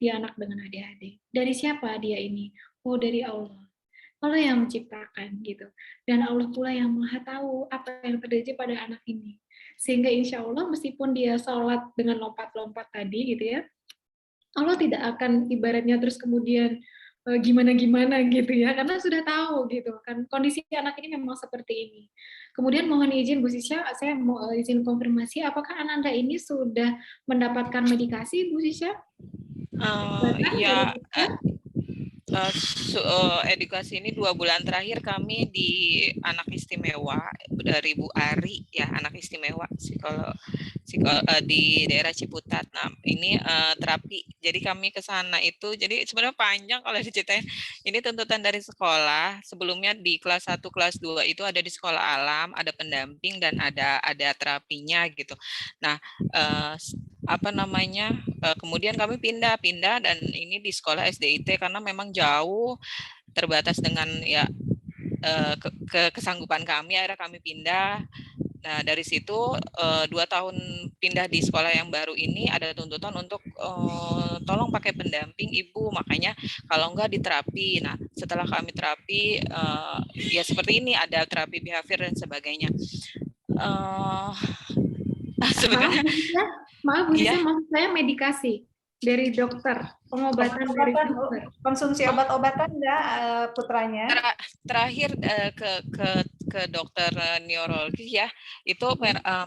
[SPEAKER 3] dia anak dengan adik-adik. Dari siapa dia ini? Oh, dari Allah. Allah yang menciptakan, gitu. Dan Allah pula yang Maha tahu apa yang terjadi pada anak ini. Sehingga insya Allah meskipun dia sholat dengan lompat-lompat tadi gitu ya, Allah tidak akan ibaratnya terus kemudian gimana-gimana gitu ya, karena sudah tahu gitu kan kondisi anak ini memang seperti ini. Kemudian mohon izin Bu Sisha, saya mau izin konfirmasi, apakah Ananda ini sudah mendapatkan medikasi Bu Sisha?
[SPEAKER 6] Ya, edukasi ini 2 bulan terakhir kami di anak istimewa dari Bu Ari ya, anak istimewa psikolog di daerah Ciputat. Nah ini terapi, jadi kami ke sana itu, jadi sebenarnya panjang kalau diceritain. Ini tuntutan dari sekolah. Sebelumnya di kelas 1, kelas 2 itu ada di sekolah alam, ada pendamping dan ada terapinya gitu. Nah kemudian kami pindah dan ini di sekolah SDIT karena memang jauh, terbatas dengan ya kesanggupan kami, akhirnya kami pindah. Nah dari situ 2 tahun pindah di sekolah yang baru ini ada tuntutan untuk tolong pakai pendamping ibu, makanya kalau enggak diterapi. Nah setelah kami terapi ya seperti ini, ada terapi behavior dan sebagainya. Sebenarnya
[SPEAKER 3] maaf Bu Sisha, maksud saya medikasi dari dokter, pengobatan dari dokter.
[SPEAKER 1] Konsumsi obat-obatan enggak putranya?
[SPEAKER 6] Terakhir ke dokter neurologis ya, itu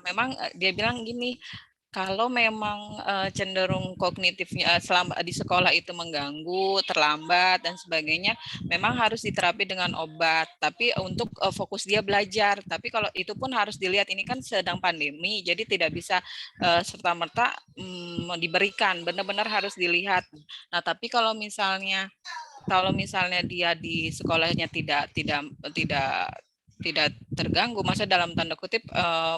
[SPEAKER 6] memang dia bilang gini, kalau memang cenderung kognitifnya selama di sekolah itu mengganggu, terlambat dan sebagainya, memang harus diterapi dengan obat. Tapi untuk fokus dia belajar. Tapi kalau itu pun harus dilihat, ini kan sedang pandemi, jadi tidak bisa serta-merta diberikan. Benar-benar harus dilihat. Nah, tapi kalau misalnya dia di sekolahnya tidak terganggu, masa dalam tanda kutip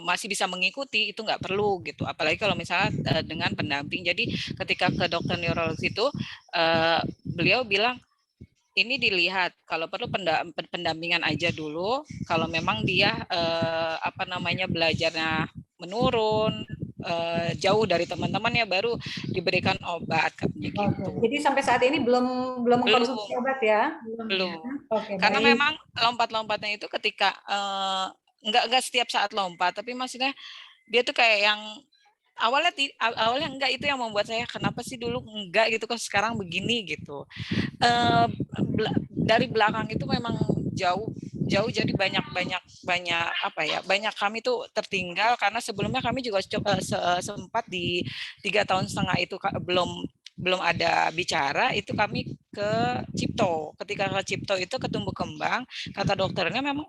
[SPEAKER 6] masih bisa mengikuti, itu nggak perlu gitu, apalagi kalau misalnya dengan pendamping. Jadi ketika ke dokter neurologis itu beliau bilang ini dilihat, kalau perlu pendampingan aja dulu, kalau memang dia belajarnya menurun, jauh dari teman-teman ya, baru diberikan obat gitu.
[SPEAKER 1] Jadi sampai saat ini belum mengkonsumsi obat ya?
[SPEAKER 6] Belum. Karena memang lompat-lompatnya itu ketika enggak setiap saat lompat, tapi maksudnya dia tuh kayak yang awalnya enggak, itu yang membuat saya kenapa sih dulu enggak gitu, kok sekarang begini gitu. Dari belakang itu memang jauh, jadi banyak kami tuh tertinggal, karena sebelumnya kami juga sempat di 3,5 tahun itu belum ada bicara, itu kami ke Cipto. Ketika ke Cipto itu ke tumbuh kembang, kata dokternya memang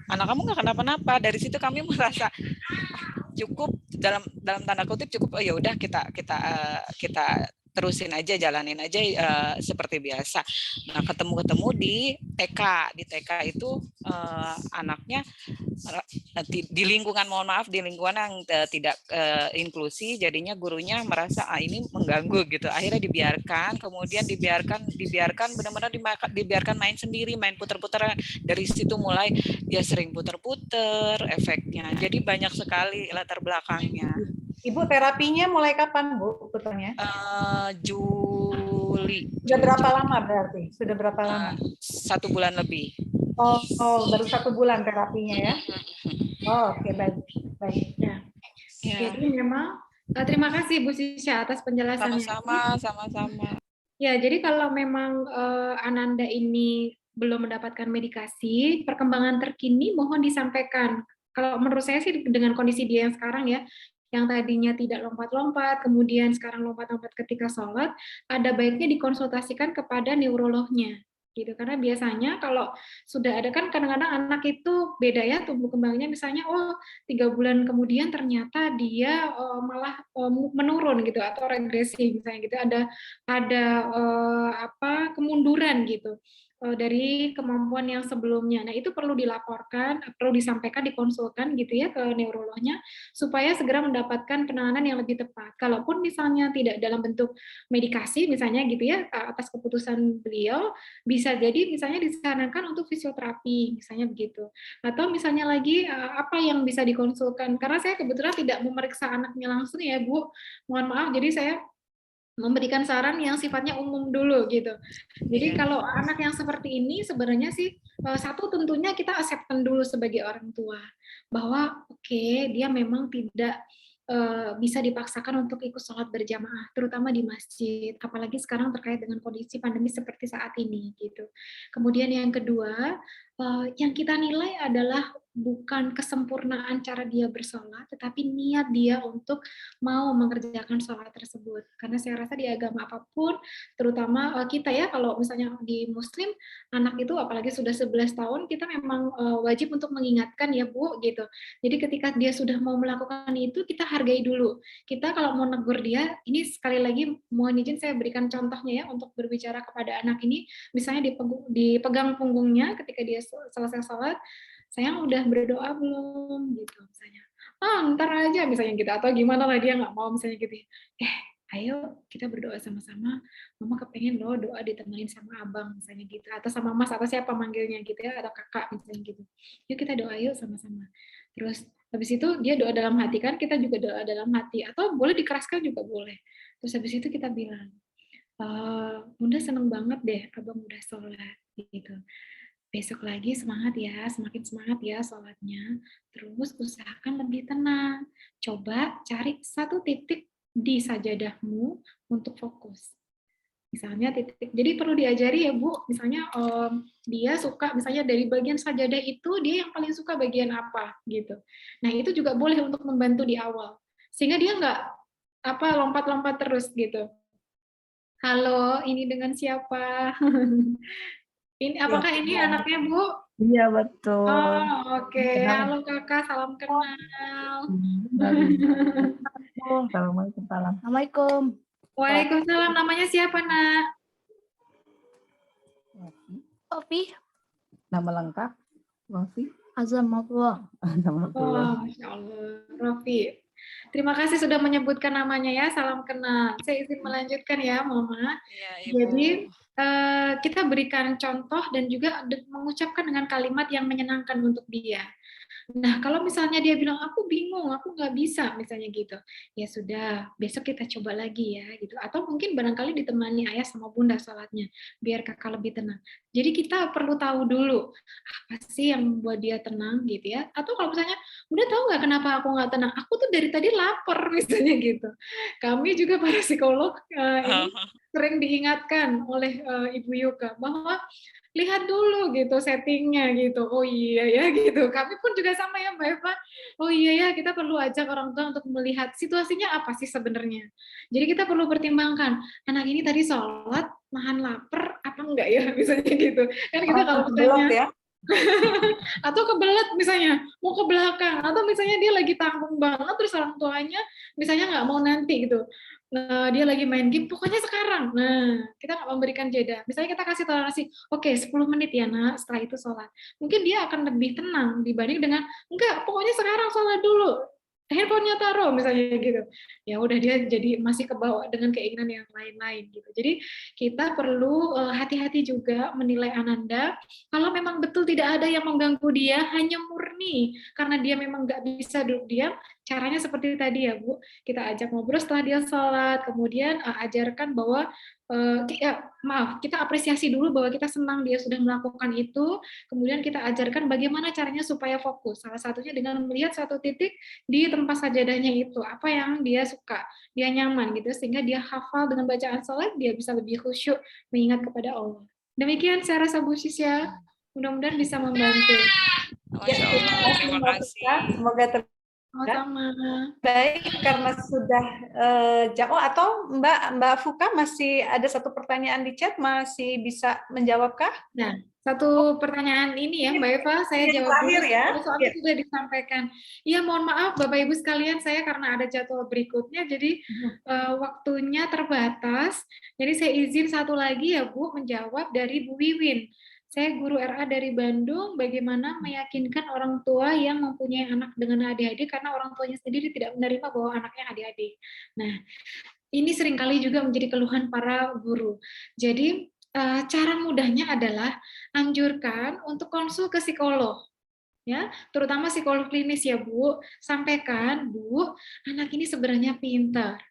[SPEAKER 6] anak kamu nggak kenapa-napa. Dari situ kami merasa cukup, dalam tanda kutip cukup, oh ya udah kita terusin aja, jalanin aja seperti biasa. Nah, ketemu di TK. Di TK itu anaknya di lingkungan, mohon maaf, di lingkungan yang tidak inklusi, jadinya gurunya merasa ini mengganggu gitu. Akhirnya dibiarkan, kemudian dibiarkan benar-benar dibiarkan main sendiri, main puter-puter. Dari situ mulai dia sering puter-puter efeknya. Jadi banyak sekali latar belakangnya.
[SPEAKER 1] Ibu terapinya mulai kapan, Bu, puternya?
[SPEAKER 6] Juli.
[SPEAKER 1] Sudah berapa lama berarti? Sudah berapa lama?
[SPEAKER 6] 1 bulan lebih.
[SPEAKER 1] Oh, baru 1 bulan terapinya ya? Oh, oke, baik.
[SPEAKER 3] Ya. Jadi memang terima kasih Bu Sisha atas penjelasannya.
[SPEAKER 6] Sama-sama.
[SPEAKER 3] Ya, jadi kalau memang Ananda ini belum mendapatkan medikasi, perkembangan terkini mohon disampaikan. Kalau menurut saya sih dengan kondisi dia yang sekarang ya, yang tadinya tidak lompat-lompat, kemudian sekarang lompat-lompat ketika sholat, ada baiknya dikonsultasikan kepada neurolognya. Gitu, karena biasanya kalau sudah ada kan kadang-kadang anak itu beda ya tumbuh kembangnya, misalnya 3 bulan kemudian ternyata dia malah menurun gitu atau regresi misalnya gitu, ada kemunduran gitu dari kemampuan yang sebelumnya. Nah, itu perlu dilaporkan, perlu disampaikan, dikonsulkan gitu ya ke neurolognya supaya segera mendapatkan penanganan yang lebih tepat. Kalaupun misalnya tidak dalam bentuk medikasi misalnya gitu ya, atas keputusan beliau, bisa jadi misalnya disarankan untuk fisioterapi misalnya begitu. Atau misalnya lagi apa yang bisa dikonsulkan, karena saya kebetulan tidak memeriksa anaknya langsung ya Bu, mohon maaf, jadi saya memberikan saran yang sifatnya umum dulu gitu. Jadi kalau anak yang seperti ini sebenarnya sih satu tentunya kita acceptance dulu sebagai orang tua bahwa oke, dia memang tidak bisa dipaksakan untuk ikut sholat berjamaah, terutama di masjid, apalagi sekarang terkait dengan kondisi pandemi seperti saat ini gitu. Kemudian yang kedua, yang kita nilai adalah bukan kesempurnaan cara dia bersolat, tetapi niat dia untuk mau mengerjakan sholat tersebut. Karena saya rasa di agama apapun, terutama kita ya, kalau misalnya di Muslim, anak itu apalagi sudah 11 tahun, kita memang wajib untuk mengingatkan ya Bu, gitu. Jadi ketika dia sudah mau melakukan itu, kita hargai dulu. Kita kalau mau negur dia, ini sekali lagi mohon izin saya berikan contohnya ya, untuk berbicara kepada anak ini, misalnya dipegang punggungnya ketika dia selesai sholat, sayang udah berdoa belum gitu misalnya, ntar aja misalnya gitu, atau gimana lah dia nggak mau misalnya gitu, ayo kita berdoa sama-sama, mama kepengen loh doa ditemenin sama abang misalnya gitu, atau sama mas atau siapa manggilnya gitu ya, atau kakak misalnya gitu, yuk kita doa yuk sama-sama. Terus habis itu dia doa dalam hati kan, kita juga doa dalam hati, atau boleh dikeraskan juga boleh. Terus habis itu kita bilang, Bunda seneng banget deh abang udah sholat gitu. Besok lagi semangat ya, semakin semangat ya sholatnya. Terus usahakan lebih tenang. Coba cari satu titik di sajadahmu untuk fokus. Misalnya titik, jadi perlu diajari ya Bu, misalnya dia suka, misalnya dari bagian sajadah itu, dia yang paling suka bagian apa gitu. Nah itu juga boleh untuk membantu di awal. Sehingga dia nggak lompat-lompat terus gitu. Halo, ini dengan siapa? Ini apakah ini anaknya Bu?
[SPEAKER 7] Iya betul.
[SPEAKER 3] Oh oke. Halo kakak, salam kenal.
[SPEAKER 7] Assalamualaikum. Assalamualaikum.
[SPEAKER 3] Waalaikumsalam. Namanya siapa nak?
[SPEAKER 7] Opi. Nama lengkap? Rofi.
[SPEAKER 3] Oh, Masya Allah. Rofi. Terima kasih sudah menyebutkan namanya ya. Salam kenal. Saya izin melanjutkan ya, Mama.
[SPEAKER 6] Ya,
[SPEAKER 3] Jadi kita berikan contoh dan juga mengucapkan dengan kalimat yang menyenangkan untuk dia. Nah, kalau misalnya dia bilang, aku bingung, aku nggak bisa, misalnya gitu. Ya sudah, besok kita coba lagi ya, gitu. Atau mungkin barangkali ditemani ayah sama bunda sholatnya, biar kakak lebih tenang. Jadi kita perlu tahu dulu, apa sih yang membuat dia tenang, gitu ya. Atau kalau misalnya, bunda tahu nggak kenapa aku nggak tenang? Aku tuh dari tadi lapar, misalnya gitu. Kami juga para psikolog ini sering diingatkan oleh Ibu Yuka, bahwa lihat dulu gitu settingnya gitu. Oh iya ya gitu. Kami pun juga sama ya Mbak Eva. Oh iya ya, kita perlu ajak orang tua untuk melihat situasinya apa sih sebenarnya. Jadi kita perlu pertimbangkan, anak ini tadi sholat, nahan lapar apa enggak ya, misalnya gitu. Kan kita kalau misalnya
[SPEAKER 1] ya.
[SPEAKER 3] atau kebelet misalnya mau ke belakang, atau misalnya dia lagi tanggung banget terus orang tuanya misalnya nggak mau nanti gitu. dia lagi main game, pokoknya sekarang. Nah, kita nggak memberikan jeda. Misalnya kita kasih toleransi, oke 10 menit ya nak, setelah itu sholat. Mungkin dia akan lebih tenang dibanding dengan, enggak, pokoknya sekarang sholat dulu. Handphonenya taruh misalnya gitu. Ya udah dia jadi masih kebawa dengan keinginan yang lain-lain gitu. Jadi kita perlu hati-hati juga menilai Ananda. Kalau memang betul tidak ada yang mengganggu dia, hanya murni karena dia memang nggak bisa duduk diam, caranya seperti tadi ya Bu, kita ajak ngobrol setelah dia sholat, kemudian ajarkan bahwa kita apresiasi dulu bahwa kita senang dia sudah melakukan itu, kemudian kita ajarkan bagaimana caranya supaya fokus. Salah satunya dengan melihat satu titik di tempat sajadahnya itu, apa yang dia suka, dia nyaman gitu, sehingga dia hafal dengan bacaan sholat, dia bisa lebih khusyuk mengingat kepada Allah. Demikian saya rasa Bu Sisya, mudah-mudahan bisa membantu.
[SPEAKER 6] Masya Allah, terima kasih.
[SPEAKER 1] Semoga
[SPEAKER 3] Sama-sama.
[SPEAKER 1] baik, karena sudah jauh, atau Mbak Fuka masih ada satu pertanyaan di chat, masih bisa menjawabkah?
[SPEAKER 3] Nah, satu pertanyaan ini ya Mbak Eva, saya
[SPEAKER 1] Yang
[SPEAKER 3] jawab
[SPEAKER 1] terakhir
[SPEAKER 3] dulu.
[SPEAKER 1] ya.
[SPEAKER 3] Soalnya sudah disampaikan. Iya, mohon maaf Bapak Ibu sekalian, saya karena ada jadwal berikutnya, jadi waktunya terbatas. Jadi saya izin satu lagi ya Bu, menjawab dari Bu Wiwin. Saya guru RA dari Bandung, bagaimana meyakinkan orang tua yang mempunyai anak dengan ADHD karena orang tuanya sendiri tidak menerima bahwa anaknya ADHD. Nah, ini seringkali juga menjadi keluhan para guru. Jadi, cara mudahnya adalah anjurkan untuk konsul ke psikolog. Ya, terutama psikolog klinis ya Bu. Sampaikan, Bu, anak ini sebenarnya pintar.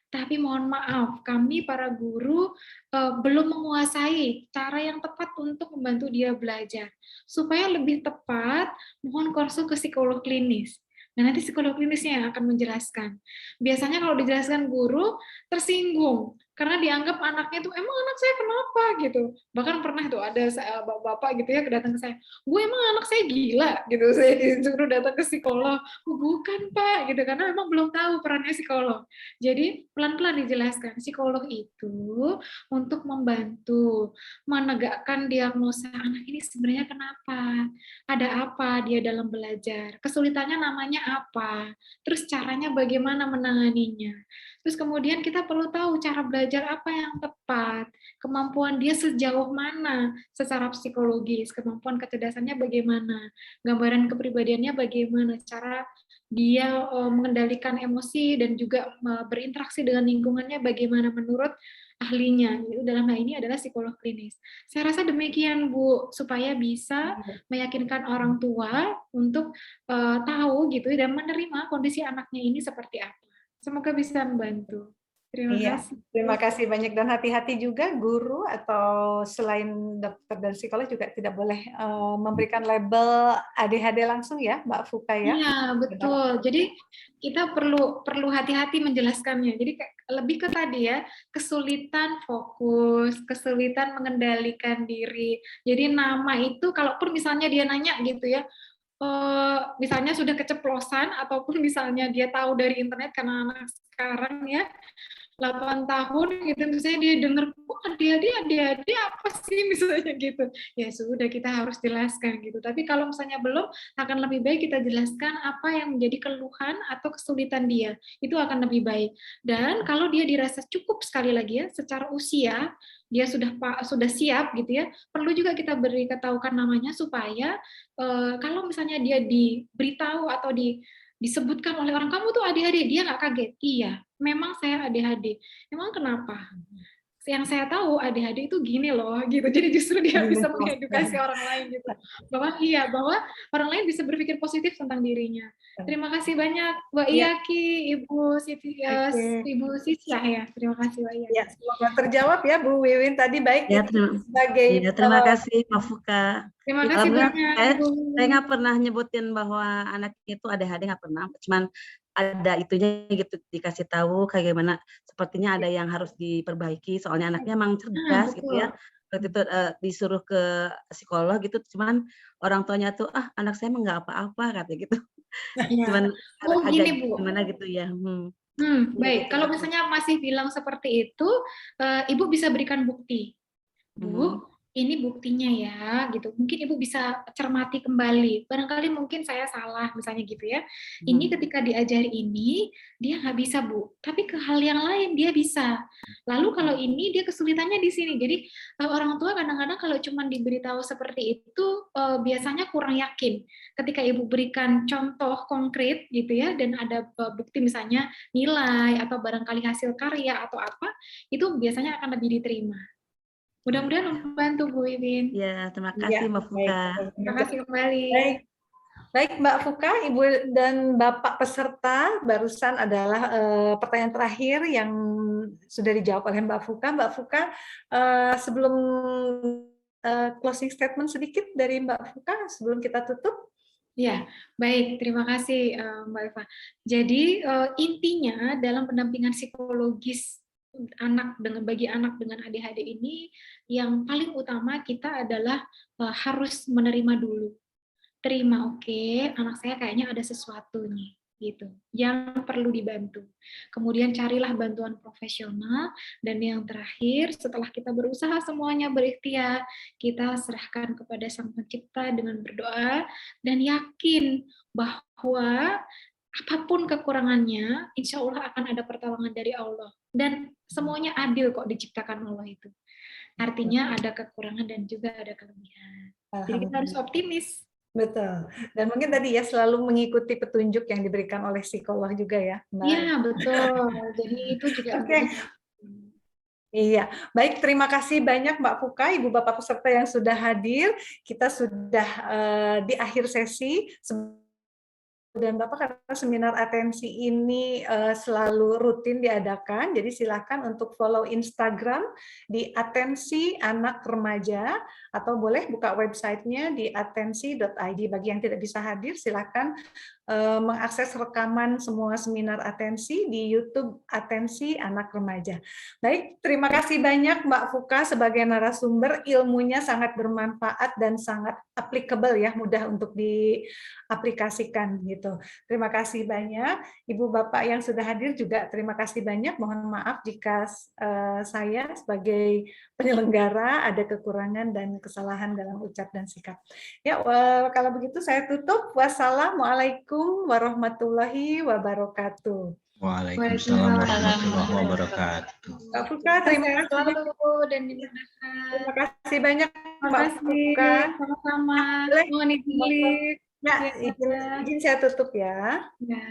[SPEAKER 3] Tapi mohon maaf, kami para guru belum menguasai cara yang tepat untuk membantu dia belajar. Supaya lebih tepat, mohon konsul ke psikolog klinis. Nah, nanti psikolog klinisnya yang akan menjelaskan. Biasanya kalau dijelaskan guru, tersinggung. Karena dianggap anaknya itu, emang anak saya kenapa? Gitu. Bahkan pernah tuh ada bapak gitu ya, datang ke saya, Bu, emang anak saya gila? Gitu. Saya disuruh datang ke psikolog. Bukan, Pak. Gitu. Karena memang belum tahu perannya psikolog. Jadi, pelan-pelan dijelaskan. Psikolog itu untuk membantu menegakkan diagnosa anak ini sebenarnya kenapa, ada apa dia dalam belajar, kesulitannya namanya apa, terus caranya bagaimana menanganinya. Terus kemudian kita perlu tahu cara belajar apa yang tepat, kemampuan dia sejauh mana secara psikologis, kemampuan kecerdasannya bagaimana, gambaran kepribadiannya bagaimana, cara dia mengendalikan emosi dan juga berinteraksi dengan lingkungannya bagaimana menurut ahlinya. Dalam hal ini adalah psikolog klinis. Saya rasa demikian Bu, supaya bisa meyakinkan orang tua untuk tahu gitu dan menerima kondisi anaknya ini seperti apa. Semoga bisa membantu. Terima kasih.
[SPEAKER 1] Terima kasih banyak, dan hati-hati juga guru atau selain dokter dan psikolog juga tidak boleh memberikan label ADHD langsung ya, Mbak Fuka ya.
[SPEAKER 3] Iya, betul. Jadi kita perlu hati-hati menjelaskannya. Jadi lebih ke tadi ya, kesulitan fokus, kesulitan mengendalikan diri. Jadi nama itu kalaupun misalnya dia nanya gitu ya, misalnya sudah keceplosan ataupun misalnya dia tahu dari internet karena anak sekarang ya 8 tahun gitu, misalnya dia dengar, kok adik-adik apa sih misalnya gitu. Ya sudah, kita harus jelaskan gitu. Tapi kalau misalnya belum, akan lebih baik kita jelaskan apa yang menjadi keluhan atau kesulitan dia. Itu akan lebih baik. Dan kalau dia dirasa cukup, sekali lagi ya, secara usia, dia sudah siap gitu ya, perlu juga kita ketahukan namanya supaya kalau misalnya dia diberitahu atau disebutkan oleh orang, kamu tuh ADHD, dia nggak kaget. Iya, memang saya ADHD. Emang kenapa? Yang saya tahu ADHD itu gini loh, gitu. Jadi justru dia bisa mengedukasi orang lain gitu. Bahwa orang lain bisa berpikir positif tentang dirinya. Terima kasih banyak Mbak Iyaki, Ibu Sisya ya. Terima kasih Mbak Iyaki.
[SPEAKER 1] Ya, semoga terjawab ya Bu Wiwin tadi, baik
[SPEAKER 8] Ya,
[SPEAKER 1] sebagai
[SPEAKER 8] terima kasih Mbak Fuka.
[SPEAKER 3] Terima kasih banyak.
[SPEAKER 8] Saya nggak pernah nyebutin bahwa anak itu ADHD, nggak pernah. Cuman ada itunya gitu, dikasih tahu kayak gimana, sepertinya ada yang harus diperbaiki soalnya anaknya emang cerdas gitu ya. Waktu itu disuruh ke psikolog gitu, cuman orang tuanya tuh anak saya emang nggak apa-apa katanya gitu. Cuman agak
[SPEAKER 3] gini, Bu.
[SPEAKER 8] gimana gitu ya.
[SPEAKER 3] Baik, kalau misalnya masih bilang seperti itu, Ibu bisa berikan bukti. Bu, ini buktinya ya, gitu. Mungkin Ibu bisa cermati kembali. Barangkali mungkin saya salah, misalnya gitu ya. Ini ketika diajari ini, dia nggak bisa, Bu. Tapi ke hal yang lain dia bisa. Lalu kalau ini dia kesulitannya di sini. Jadi orang tua kadang-kadang kalau cuma diberitahu seperti itu, biasanya kurang yakin. Ketika Ibu berikan contoh konkret gitu ya, dan ada bukti misalnya nilai atau barangkali hasil karya atau apa, itu biasanya akan lebih diterima. Mudah-mudahan membantu Bu Iwin.
[SPEAKER 8] Ya, terima
[SPEAKER 1] Iya,
[SPEAKER 8] kasih Mbak Fuka.
[SPEAKER 3] Terima kasih kembali.
[SPEAKER 1] Baik Mbak Fuka, Ibu dan Bapak peserta, barusan adalah pertanyaan terakhir yang sudah dijawab oleh Mbak Fuka. Mbak Fuka, sebelum closing statement sedikit dari Mbak Fuka sebelum kita tutup.
[SPEAKER 3] Ya, baik. Terima kasih Mbak Eva. Jadi intinya dalam pendampingan psikologis bagi anak dengan ADHD ini, yang paling utama kita adalah harus menerima dulu. Terima, oke, anak saya kayaknya ada sesuatu nih, gitu, yang perlu dibantu. Kemudian carilah bantuan profesional, dan yang terakhir, setelah kita berusaha semuanya berikhtiar, kita serahkan kepada Sang Pencipta dengan berdoa, dan yakin bahwa apapun kekurangannya, insya Allah akan ada pertolongan dari Allah. Dan semuanya adil kok diciptakan Allah itu. Artinya ada kekurangan dan juga ada kelebihan. Jadi kita harus optimis.
[SPEAKER 1] Betul. Dan mungkin tadi ya selalu mengikuti petunjuk yang diberikan oleh psikolog juga ya, Mbak.
[SPEAKER 3] Iya, betul. Jadi itu juga.
[SPEAKER 1] Oke. Iya, baik, terima kasih banyak Mbak Fuka, Ibu Bapak peserta yang sudah hadir. Kita sudah di akhir sesi. Dan Bapak, karena seminar atensi ini selalu rutin diadakan, jadi silakan untuk follow Instagram di Atensi Anak Remaja, atau boleh buka websitenya di atensi.id. Bagi yang tidak bisa hadir, silakan mengakses rekaman semua seminar atensi di YouTube Atensi Anak Remaja. Baik, terima kasih banyak Mbak Fuka sebagai narasumber, ilmunya sangat bermanfaat dan sangat applicable ya, mudah untuk diaplikasikan gitu. Terima kasih banyak. Ibu Bapak yang sudah hadir juga terima kasih banyak. Mohon maaf jika saya sebagai penyelenggara ada kekurangan dan kesalahan dalam ucap dan sikap. Ya, kalau begitu saya tutup. Wassalamualaikum warahmatullahi wabarakatuh.
[SPEAKER 4] Waalaikumsalam warahmatullahi wabarakatuh.
[SPEAKER 1] Mbak Fuka, terima kasih.
[SPEAKER 3] Dan dimudahkan.
[SPEAKER 1] Terima kasih banyak
[SPEAKER 3] Terima
[SPEAKER 1] Mbak
[SPEAKER 3] kasih.
[SPEAKER 1] Fuka.
[SPEAKER 3] Sama-sama.
[SPEAKER 1] Boleh?
[SPEAKER 3] Mohon izin.
[SPEAKER 1] Ya, izin saya tutup ya.
[SPEAKER 3] Ya.